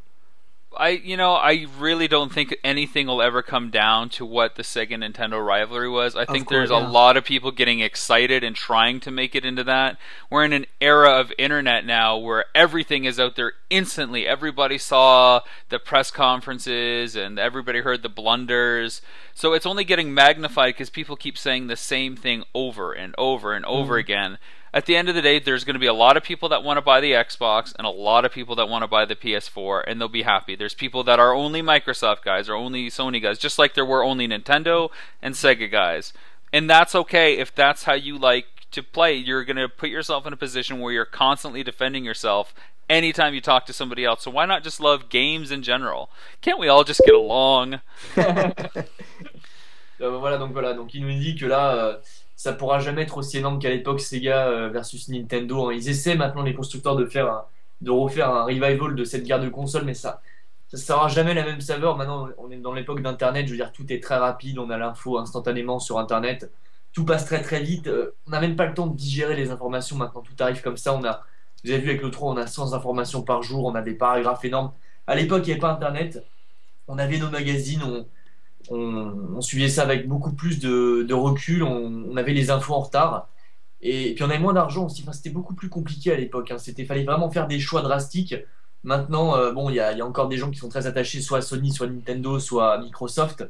I really don't think anything will ever come down to what the Sega Nintendo rivalry was. I think there's a lot of people getting excited and trying to make it into that. We're in an era of internet now where everything is out there instantly. Everybody saw the press conferences and everybody heard the blunders. So it's only getting magnified because people keep saying the same thing over and over and over again. At the end of the day, there's going to be a lot of people that want to buy the Xbox and a lot of people that want to buy the PS4, and they'll be happy. There's people that are only Microsoft guys or only Sony guys, just like there were only Nintendo and Sega guys. And that's okay if that's how you like to play. You're going to put yourself in a position where you're constantly defending yourself anytime you talk to somebody else. So why not just love games in general? Can't we all just get along? Voilà, donc il nous dit que là, ça pourra jamais être aussi énorme qu'à l'époque Sega versus Nintendo. Ils essaient maintenant les constructeurs de refaire un revival de cette guerre de consoles, mais ça sera jamais la même saveur. Maintenant, on est dans l'époque d'Internet. Je veux dire, tout est très rapide. On a l'info instantanément sur Internet. Tout passe très très vite. On n'a même pas le temps de digérer les informations. Maintenant, tout arrive comme ça. Vous avez vu avec le 3, on a 100 informations par jour. On a des paragraphes énormes. À l'époque, il n'y avait pas Internet. On avait nos magazines. On suivait ça avec beaucoup plus de recul, on avait les infos en retard, et puis on avait moins d'argent aussi. Enfin, c'était beaucoup plus compliqué à l'époque, hein. Fallait vraiment faire des choix drastiques. Maintenant, bon, il y a encore des gens qui sont très attachés soit à Sony, soit à Nintendo, soit à Microsoft,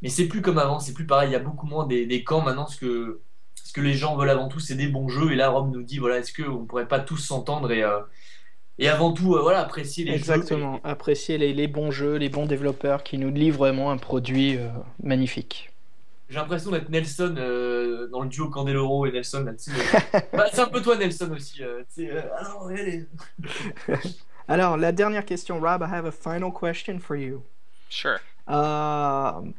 mais c'est plus comme avant, c'est plus pareil, il y a beaucoup moins des camps maintenant. Ce que les gens veulent avant tout, c'est des bons jeux, et là Rob nous dit, voilà, est-ce qu'on pourrait pas tous s'entendre et avant tout, voilà, apprécier les jeux. Exactement, apprécier les bons jeux, les bons développeurs qui nous livrent vraiment un produit magnifique. J'ai l'impression d'être Nelson dans le duo Candeloro et Nelson là-dessus. Bah, c'est un peu toi, Nelson aussi. Tu sais, alors, allez. Alors, la dernière question, Rob, I have a final question for you. Sure.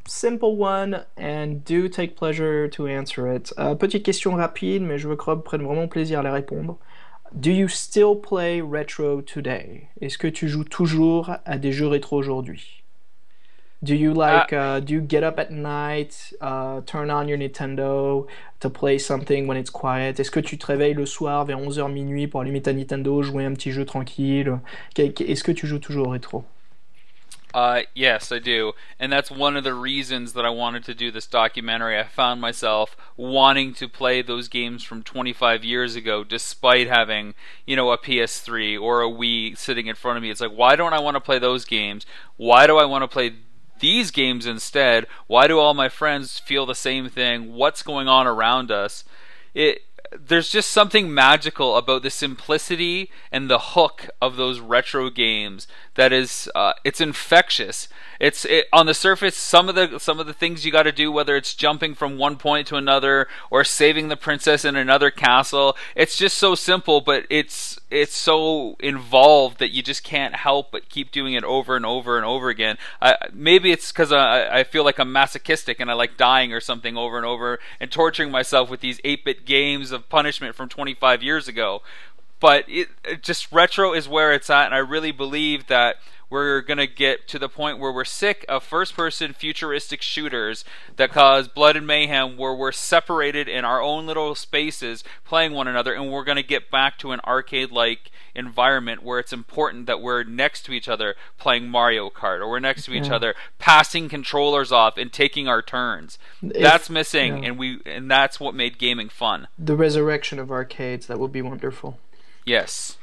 Simple one, and do take pleasure to answer it. Petite question rapide, mais je veux que Rob prenne vraiment plaisir à la répondre. Do you still play retro today? Est-ce que tu joues toujours à des jeux rétro aujourd'hui? Do you do you get up at night, turn on your Nintendo to play something when it's quiet? Est-ce que tu te réveilles le soir vers 11h minuit pour allumer ta Nintendo, jouer un petit jeu tranquille? Est-ce que tu joues toujours au rétro? Yes, I do. And that's one of the reasons that I wanted to do this documentary. I found myself wanting to play those games from 25 years ago despite having, a PS3 or a Wii sitting in front of me. It's like, why don't I want to play those games? Why do I want to play these games instead? Why do all my friends feel the same thing? What's going on around us? There's just something magical about the simplicity and the hook of those retro games that is it's infectious. On the surface, some of the things you got to do, whether it's jumping from one point to another or saving the princess in another castle, it's just so simple, but it's so involved that you just can't help but keep doing it over and over and over again. Maybe it's because I feel like I'm masochistic and I like dying or something over and over and torturing myself with these 8-bit games of punishment from 25 years ago. But it just retro is where it's at, and I really believe that we're going to get to the point where we're sick of first-person futuristic shooters that cause blood and mayhem, where we're separated in our own little spaces playing one another, and we're going to get back to an arcade-like environment where it's important that we're next to each other playing Mario Kart, or we're next to each other passing controllers off and taking our turns. That's missing, and that's what made gaming fun. The resurrection of arcades, that would be wonderful. Yes.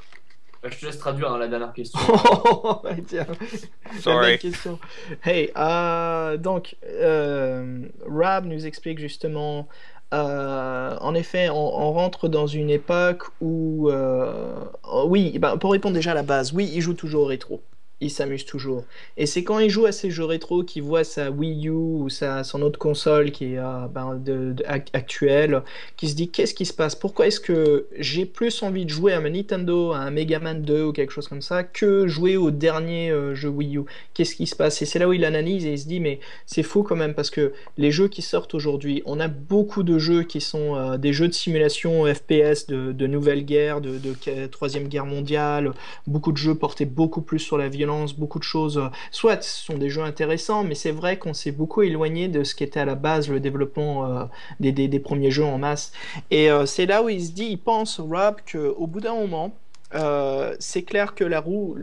Je te laisse traduire la dernière question. Oh, tiens. Sorry. Question. Hey, donc, Rob nous explique justement, en effet, on rentre dans une époque où, oui, pour répondre déjà à la base, oui, il joue toujours au rétro. Il s'amuse toujours. Et c'est quand il joue à ces jeux rétro qu'il voit sa Wii U ou son autre console qui est actuelle, qui se dit qu'est-ce qui se passe? Pourquoi est-ce que j'ai plus envie de jouer à ma Nintendo, à un Mega Man 2 ou quelque chose comme ça, que jouer au dernier jeu Wii U? Qu'est-ce qui se passe? Et c'est là où il analyse et il se dit mais c'est fou quand même parce que les jeux qui sortent aujourd'hui, on a beaucoup de jeux qui sont des jeux de simulation FPS de nouvelle guerre, de troisième guerre mondiale, beaucoup de jeux portés beaucoup plus sur la violence, beaucoup de choses, soit ce sont des jeux intéressants, mais c'est vrai qu'on s'est beaucoup éloigné de ce qui était à la base le développement des premiers jeux en masse. Et c'est là où il pense, Rob, qu'au bout d'un moment, c'est clair que la roue,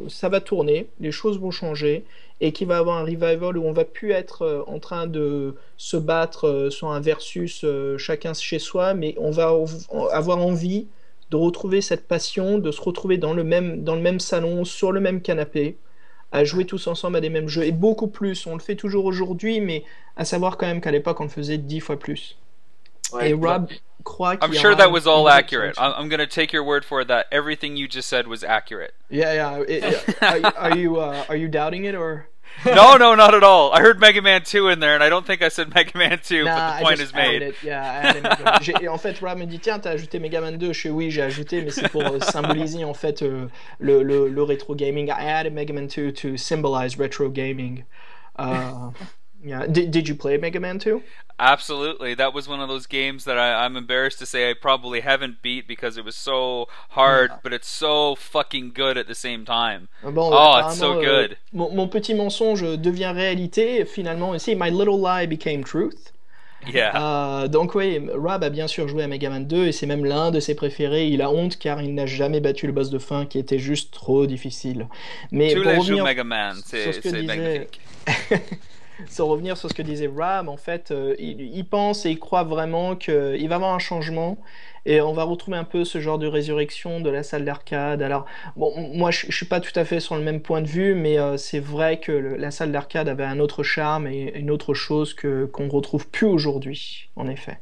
ça va tourner, les choses vont changer, et qu'il va y avoir un revival où on va plus être en train de se battre sur un versus chacun chez soi, mais on va avoir envie de retrouver cette passion, de se retrouver dans le même salon, sur le même canapé, à jouer tous ensemble à des mêmes jeux. Et beaucoup plus, on le fait toujours aujourd'hui, mais à savoir quand même qu'à l'époque, on le faisait 10 fois plus. Ouais, et Rob croit qu'il I'm y sure aura that was all une accurate. direction. I'm going to take your word for it that everything you just said was accurate. Yeah. Are you doubting it or? No, not at all. I heard Mega Man 2 in there, and I don't think I said Mega Man 2, Nah, but the point is made. En fait, Rob me dit tiens, t'as ajouté Mega Man 2. Je suis oui, j'ai ajouté, mais c'est pour symboliser en fait le rétro gaming. I added Mega Man 2 to symbolize retro gaming. Yeah. Did you play Mega Man 2? Absolutely. That was one of those games that I'm embarrassed to say I probably haven't beat because it was so hard, but it's so fucking good at the same time. Bon, it's so good. Mon petit mensonge devient réalité finalement. See, my little lie became truth. Yeah. Donc oui, Rob a bien sûr joué à Mega Man 2 et c'est même l'un de ses préférés. Il a honte car il n'a jamais battu le boss de fin qui était juste trop difficile. Mais Tous pour les revenir jeux Mega Man, sur ce que c'est disait... magnifique. Sans revenir sur ce que disait Rob, en fait, il pense et il croit vraiment qu'il va y avoir un changement et on va retrouver un peu ce genre de résurrection de la salle d'arcade. Alors, bon, moi je suis pas tout à fait sur le même point de vue, mais c'est vrai que la salle d'arcade avait un autre charme et une autre chose qu'on retrouve plus aujourd'hui, en effet.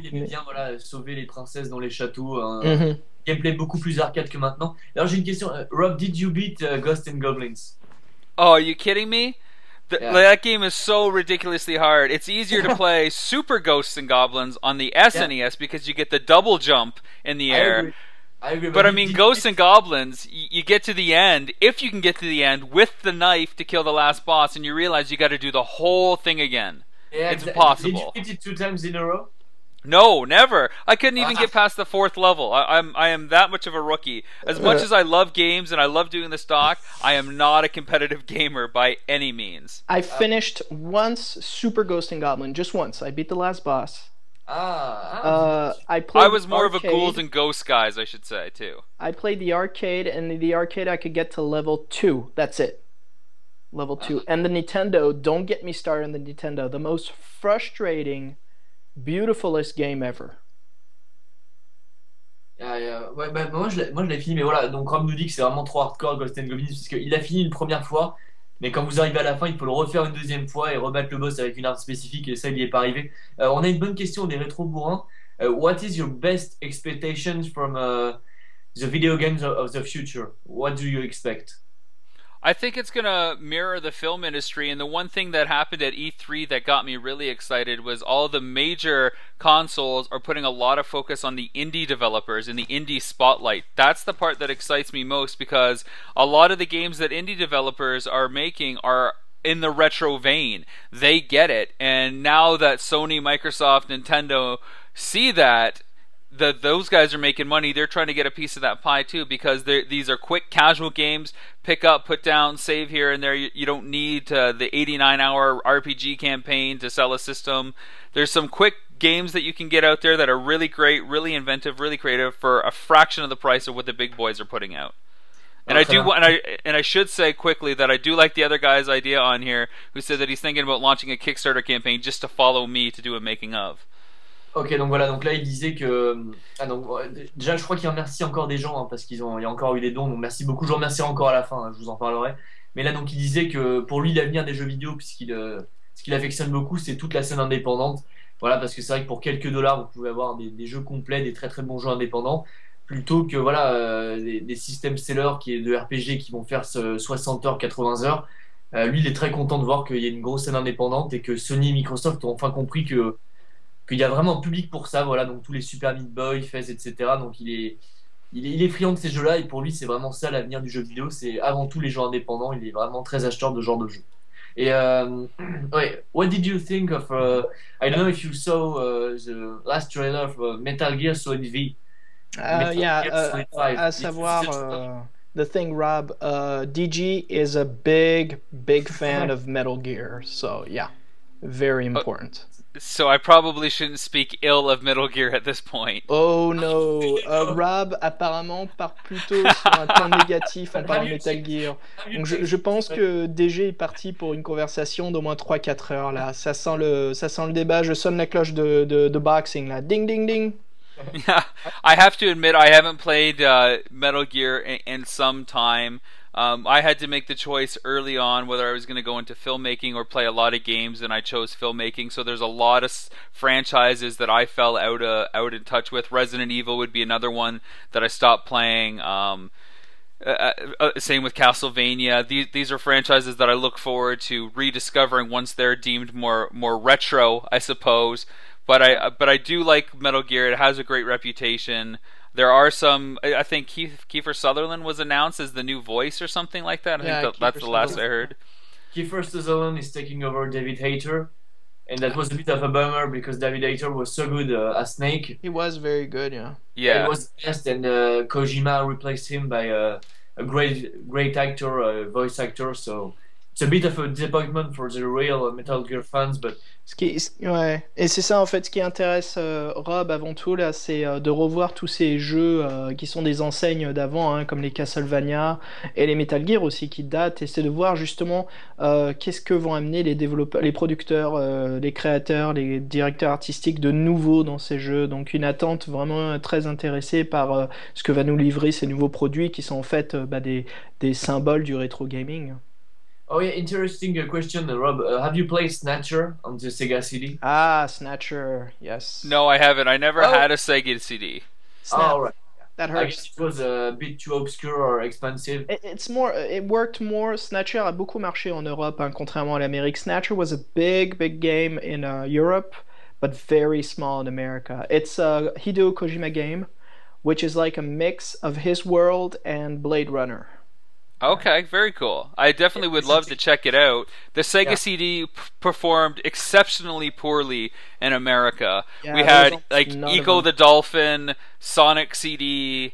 Il aimait bien sauver les princesses dans les châteaux, un gameplay beaucoup plus arcade que maintenant. Alors j'ai une question, Rob, did you beat Ghosts and Goblins? Oh, are you kidding me? Yeah. That game is so ridiculously hard. It's easier to play Super Ghosts and Goblins on the SNES because you get the double jump in the air. I agree. But I mean, Ghosts and Goblins, you get to the end, if you can get to the end, with the knife to kill the last boss, and you realize you got to do the whole thing again. Yeah, It's Did impossible. you beat it 2 times in a row? No, never. I couldn't even get past the 4th level. I am that much of a rookie. As much as I love games and I love doing the stock, I am not a competitive gamer by any means. I finished once Super Ghost and Goblin, just once. I beat the last boss. I played. I was more of a arcade. ghouls and ghosts guys, I should say, too. I played the arcade, and in the arcade I could get to level 2. That's it. Level 2. And the Nintendo, don't get me started on the Nintendo. The most frustrating, beautifulest game ever. Ouais, bah, moi je l'ai fini, mais voilà, donc Rob nous dit que c'est vraiment trop hardcore Ghost and Goblins, parce qu'il a fini une première fois, mais quand vous arrivez à la fin, il faut le refaire une deuxième fois et rebattre le boss avec une arme spécifique, et ça, il n'y est pas arrivé. On a une bonne question des rétro bourrins. What is your best expectations from the video games of the future? What do you expect? I think it's going to mirror the film industry, and the one thing that happened at E3 that got me really excited was all the major consoles are putting a lot of focus on the indie developers and the indie spotlight. That's the part that excites me most, because a lot of the games that indie developers are making are in the retro vein. They get it, and now that Sony, Microsoft, Nintendo see that, those guys are making money, they're trying to get a piece of that pie too, because these are quick, casual games. Pick up, put down, save here and there. You don't need the 89-hour RPG campaign to sell a system. There's some quick games that you can get out there that are really great, really inventive, really creative for a fraction of the price of what the big boys are putting out. And I should say quickly that I do like the other guy's idea on here, who said that he's thinking about launching a Kickstarter campaign just to follow me to do a making of. Ok, donc voilà, donc là il disait que. Déjà, je crois qu'il remercie encore des gens, hein, parce il y a encore eu des dons, donc merci beaucoup. Je vous remercierai encore à la fin, hein, je vous en parlerai. Mais là, donc il disait que pour lui, l'avenir des jeux vidéo, ce qu'il affectionne beaucoup, c'est toute la scène indépendante. Voilà, parce que c'est vrai que pour quelques dollars, vous pouvez avoir des jeux complets, des très très bons jeux indépendants, plutôt que voilà, des systèmes sellers de RPG qui vont faire 60 heures, 80 heures. Lui, il est très content de voir qu'il y a une grosse scène indépendante et que Sony et Microsoft ont enfin compris qu'il y a vraiment un public pour ça, voilà, donc tous les Super Meat Boy, Fez, etc. Donc il est friand de ces jeux-là, et pour lui c'est vraiment ça l'avenir du jeu vidéo, c'est avant tout les jeux indépendants, il est vraiment très acheteur de ce genre de jeu. Et ouais, what did you think of, I don't know if you saw the last trailer of Metal Gear Solid V? À savoir, the thing, Rob, DG is a big fan of Metal Gear, so yeah, very important. So I probably shouldn't speak ill of Metal Gear at this point. Oh no, Rob apparemment part plutôt sur un ton négatif en parlant de Metal Gear. Donc je pense que DG est parti pour une conversation d'au moins 3-4 heures là. Ça sent le débat, je sonne la cloche de boxing là. Ding ding ding. Yeah, I have to admit I haven't played Metal Gear in some time. I had to make the choice early on whether I was going to go into filmmaking or play a lot of games, and I chose filmmaking. So there's a lot of franchises that I fell out in touch with. Resident Evil would be another one that I stopped playing. Same with Castlevania. These are franchises that I look forward to rediscovering once they're deemed more retro, I suppose. But I do like Metal Gear. It has a great reputation. There are some. I think Kiefer Sutherland was announced as the new voice or something like that. I think that's the last I heard. Kiefer Sutherland is taking over David Hayter, and that was a bit of a bummer because David Hayter was so good as Snake. He was very good, yeah. Yeah. It was the best, and Kojima replaced him by a great actor, voice actor. So it's a bit of a disappointment for the real Metal Gear fans, but. Ouais, et c'est ça en fait ce qui intéresse Rob avant tout là, c'est de revoir tous ces jeux qui sont des enseignes d'avant, hein, comme les Castlevania et les Metal Gear aussi qui datent, et c'est de voir justement qu'est-ce que vont amener les développeurs, les producteurs, les créateurs, les directeurs artistiques de nouveau dans ces jeux. Donc une attente vraiment très intéressée par ce que va nous livrer ces nouveaux produits qui sont en fait des symboles du rétro gaming. Oh yeah, interesting question, Rob. Have you played Snatcher on the Sega CD? Ah, Snatcher, yes. No, I haven't. I never had a Sega CD. Oh, right. That I guess hurts. it was a bit too obscure or expensive. It's more, it worked more. Snatcher a beaucoup marché en Europe, hein, contrairement à l'Amérique. Snatcher was a big game in Europe, but very small in America. It's a Hideo Kojima game, which is like a mix of his world and Blade Runner. Okay, very cool. I definitely would love to check it out. The Yeah. Sega CD performed exceptionally poorly in America. We Yeah, there was had almost like none of Eco them. the Dolphin, Sonic CD,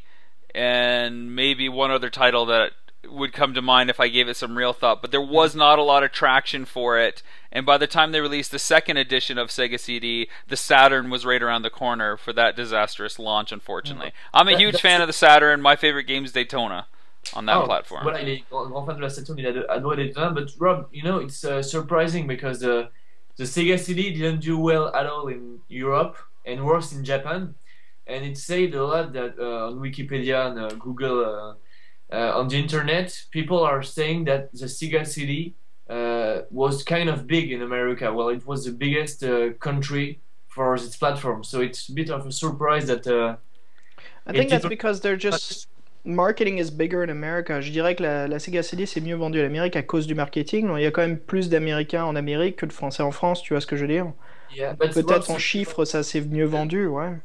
and maybe one other title that would come to mind if I gave it some real thought. But there was not a lot of traction for it. And by the time they released the second edition of Sega CD, the Saturn was right around the corner for that disastrous launch, unfortunately. I'm a huge fan That's of the Saturn. My favorite game is Daytona on that Oh, platform. voilà, il est grand fan de la Saturn, il a adoré Daytona. But Rob, you know, it's surprising because the Sega CD didn't do well at all in Europe and worse in Japan. And it said a lot that on Wikipedia and Google, on the internet, people are saying that the Sega CD was kind of big in America. Well, it was the biggest country for its platform. So it's a bit of a surprise that I it think that's did because they're just marketing is bigger in America. Je dirais que la Sega CD c'est mieux vendu à l'Amérique à cause du marketing. Il y a quand même plus d'Américains en Amérique que de Français en France, tu vois ce que je veux dire? yeah, but Rob, Peut-être en chiffres ça s'est mieux vendu, ouais.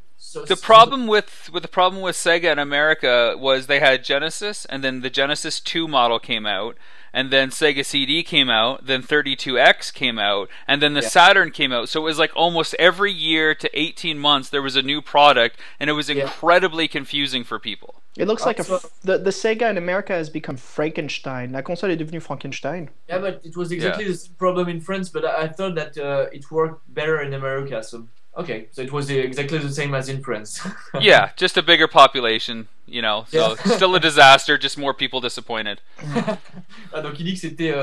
The problem with Sega in America was they had Genesis, and then the Genesis 2 model came out, and then Sega CD came out, then 32X came out, and then the Yeah. Saturn came out. So it was like almost every year to 18 months there was a new product, and it was Yeah. incredibly confusing for people. It looks like Also, the Sega in America has become Frankenstein. La console est devenue Frankenstein. yeah, but it was exactly the same problem in France, but I thought that it worked better in America. So okay, so it was exactly the same as in France. Yeah, just a bigger population, you know. So Yeah. still a disaster, just more people disappointed. Ah, donc il dit que c'était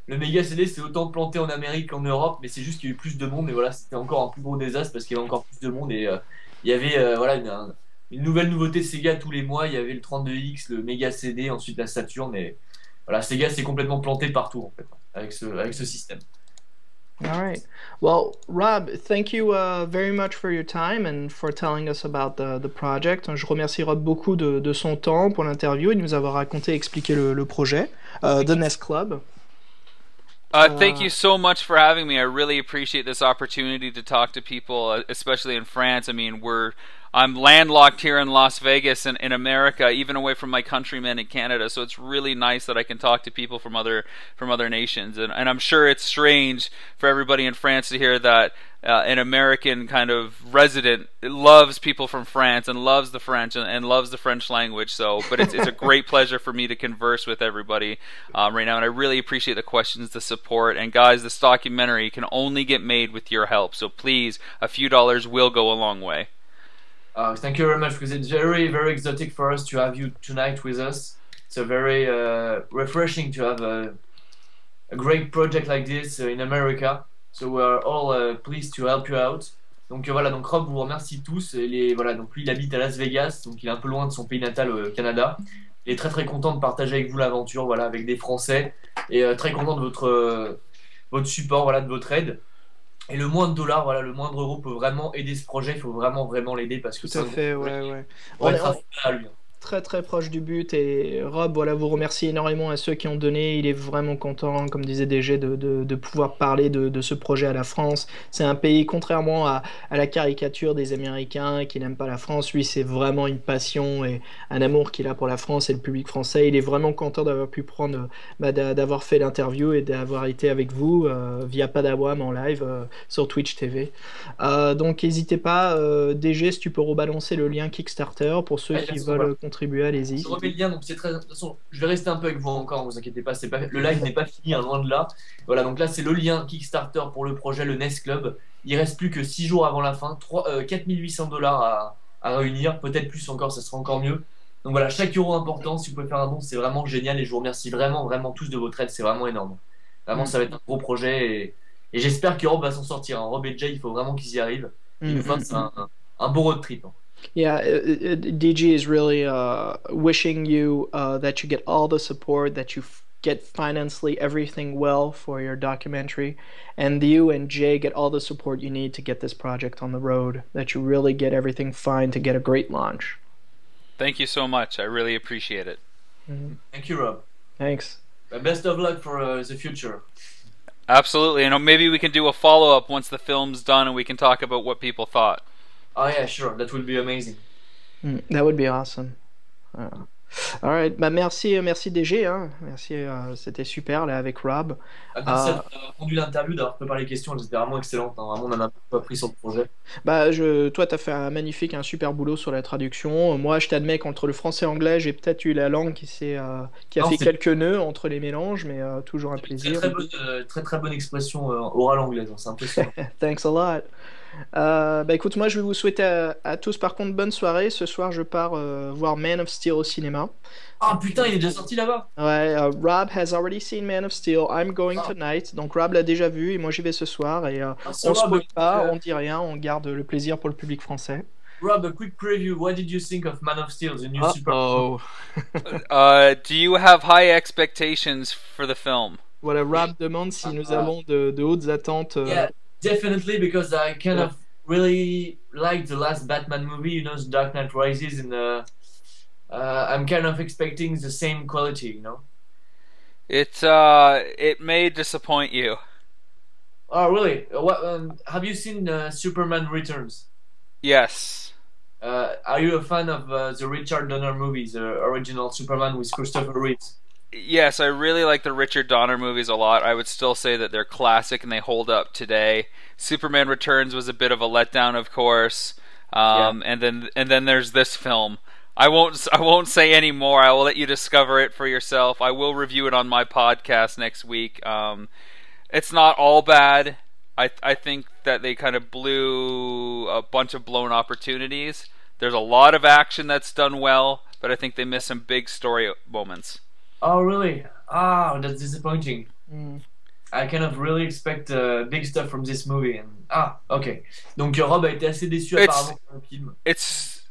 le méga CD, c'était autant planté en Amérique qu'en Europe, mais c'est juste qu'il y a eu plus de monde. Mais voilà, c'était encore un plus gros désastre parce qu'il y avait encore plus de monde et il y avait voilà une nouvelle nouveauté Sega tous les mois. Il y avait le 32X, le méga CD, ensuite la Saturn et voilà, Sega s'est complètement planté partout en fait avec ce système. All right. Well, Rob, thank you very much for your time and for telling us about the project. Je remercie Rob beaucoup de son temps pour l'interview et de nous avoir raconté et expliqué le projet, The Nest Club. Thank you so much for having me. I really appreciate this opportunity to talk to people, especially in France. I mean, I'm landlocked here in Las Vegas and in America, even away from my countrymen in Canada. So it's really nice that I can talk to people from other nations. And I'm sure it's strange for everybody in France to hear that an American kind of resident loves people from France and loves the French and loves the French language. So, but it's a great pleasure for me to converse with everybody right now, and I really appreciate the questions, the support, and guys, this documentary can only get made with your help. So please, a few dollars will go a long way. Thank you very much because it's very exotic for us to have you tonight with us. It's a very refreshing to have a great project like this in America. So we are all pleased to help you out. Donc voilà, donc Rob vous remercie tous. Voilà, donc lui il habite à Las Vegas, donc il est un peu loin de son pays natal au Canada. Il est très content de partager avec vous l'aventure, voilà, avec des Français et très content de votre support, voilà, de votre aide. Et le moindre dollar, voilà, le moindre euro peut vraiment aider ce projet. Il faut vraiment l'aider parce que Tout à fait, ouais. On On va est être à lui. très proche du but et Rob, voilà, vous remercie énormément à ceux qui ont donné. Il est vraiment content, comme disait DG, de pouvoir parler de ce projet à la France. C'est un pays, contrairement à la caricature des Américains qui n'aiment pas la France, lui c'est vraiment une passion et un amour qu'il a pour la France et le public français. Il est vraiment content d'avoir pu prendre, d'avoir fait l'interview et d'avoir été avec vous via Padawam en live sur Twitch TV. Donc n'hésitez pas, DG, si tu peux rebalancer le lien Kickstarter pour ceux qui veulent contribuer, allez-y. Je remets le lien, donc c'est très. De toute façon, je vais rester un peu avec vous encore, ne vous inquiétez pas, le live n'est pas fini, hein, loin de là. Voilà, donc là c'est le lien Kickstarter pour le projet, le Nest Club. Il reste plus que 6 jours avant la fin, 4800 $ à réunir, peut-être plus encore, ça sera encore mieux. Donc voilà, chaque euro important, si vous pouvez faire un don, c'est vraiment génial et je vous remercie vraiment tous de votre aide, c'est vraiment énorme. Vraiment, ça va être un gros projet et j'espère que Rob va s'en sortir. Hein. Rob et Jay, il faut vraiment qu'ils y arrivent. Ils nous fassent un beau road trip. Hein. Yeah, DG is really wishing you that you get all the support, that you get financially everything well for your documentary, and you and Jay get all the support you need to get this project on the road, that you really get everything fine to get a great launch. Thank you so much. I really appreciate it. Thank you, Rob. Thanks. Best of luck for the future. Absolutely. And maybe we can do a follow-up once the film's done and we can talk about what people thought. Oh yeah, sure. That would be amazing. That would be awesome. Alright, bah merci, merci DG, hein. Merci, c'était super là avec Rob. Merci d'avoir rendu l'interview, d'avoir préparé les questions, elles étaient vraiment excellentes, hein. Vraiment, on en a beaucoup appris sur le projet. Bah, toi, t'as fait un super boulot sur la traduction. Moi, je t'admets qu'entre le français et l'anglais, j'ai peut-être eu la langue qui a fait quelques nœuds entre les mélanges, mais toujours un plaisir. Très bonne expression orale anglaise, hein, c'est impressionnant. Thanks a lot. Bah écoute, moi je vais vous souhaiter à tous par contre bonne soirée. Ce soir je pars voir Man of Steel au cinéma. Ah putain, il est déjà sorti là-bas. Ouais, Rob has already seen Man of Steel. I'm going tonight. Donc Rob l'a déjà vu et moi j'y vais ce soir. Et on spoil pas, on dit rien, on garde le plaisir pour le public français. Rob, a quick preview. What did you think of Man of Steel, the new super? Do you have high expectations for the film? Voilà, Rob demande si nous avons de hautes attentes. Yeah. Definitely, because I kind of really liked the last Batman movie, you know, The Dark Knight Rises, and I'm kind of expecting the same quality, you know. It may disappoint you. Oh, really? Have you seen Superman Returns? Yes. Are you a fan of the Richard Donner movies, the original Superman with Christopher Reeves? Yes, I really like the Richard Donner movies a lot. I would still say that they're classic and they hold up today. Superman Returns was a bit of a letdown, of course. And then there's this film. I won't say any more. I will let you discover it for yourself. I will review it on my podcast next week. It's not all bad. I think that they kind of blew a bunch of blown opportunities. There's a lot of action that's done well, but I think they missed some big story moments. Oh, really? Ah, that's disappointing. I kind of really expect big stuff from this movie. Okay. Donc Rob a été assez déçu apparemment par le film. It's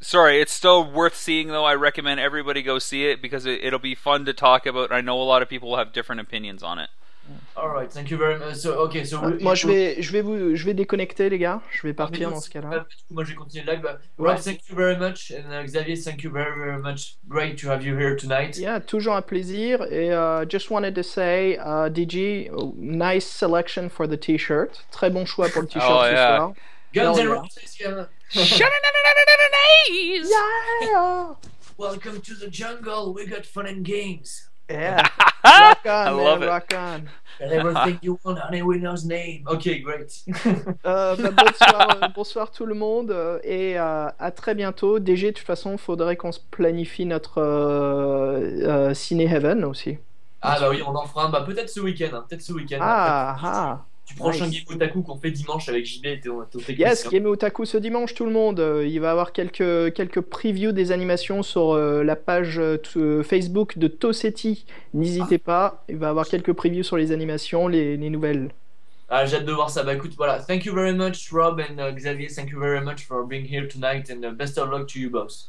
still worth seeing though. I recommend everybody go see it because it'll be fun to talk about. I know a lot of people will have different opinions on it. Alright, thank you very much. Moi je vais déconnecter les gars, je vais partir dans ce cas-là. Moi je vais continuer le live. Rob, thank you very much, and Xavier, thank you very much. Great to have you here tonight. Yeah, toujours un plaisir. Et just wanted to say, DG, nice selection for the t-shirt. Très bon choix pour le t-shirt ce soir. Guns N' Roses, yeah. Yeah. Welcome to the jungle. We got fun and games. Yeah. Rock on, I love it. Rock on. Everything you want, honey, we know his name. Okay, great. Bonsoir tout le monde et à très bientôt. DG, de toute façon, il faudrait qu'on se planifie notre Ciné Heaven aussi. Ah bah oui, on en fera un, peut-être ce week-end. Du prochain Game Otaku qu'on fait dimanche avec JB et ton technicien. Yes, Game Otaku ce dimanche tout le monde. Il va y avoir quelques previews des animations sur la page Facebook de Toseti. N'hésitez pas, il va y avoir quelques previews sur les animations, les nouvelles. J'ai hâte de voir ça. Écoute, voilà. Thank you very much, Rob and Xavier. Thank you very much for being here tonight and best of luck to you both.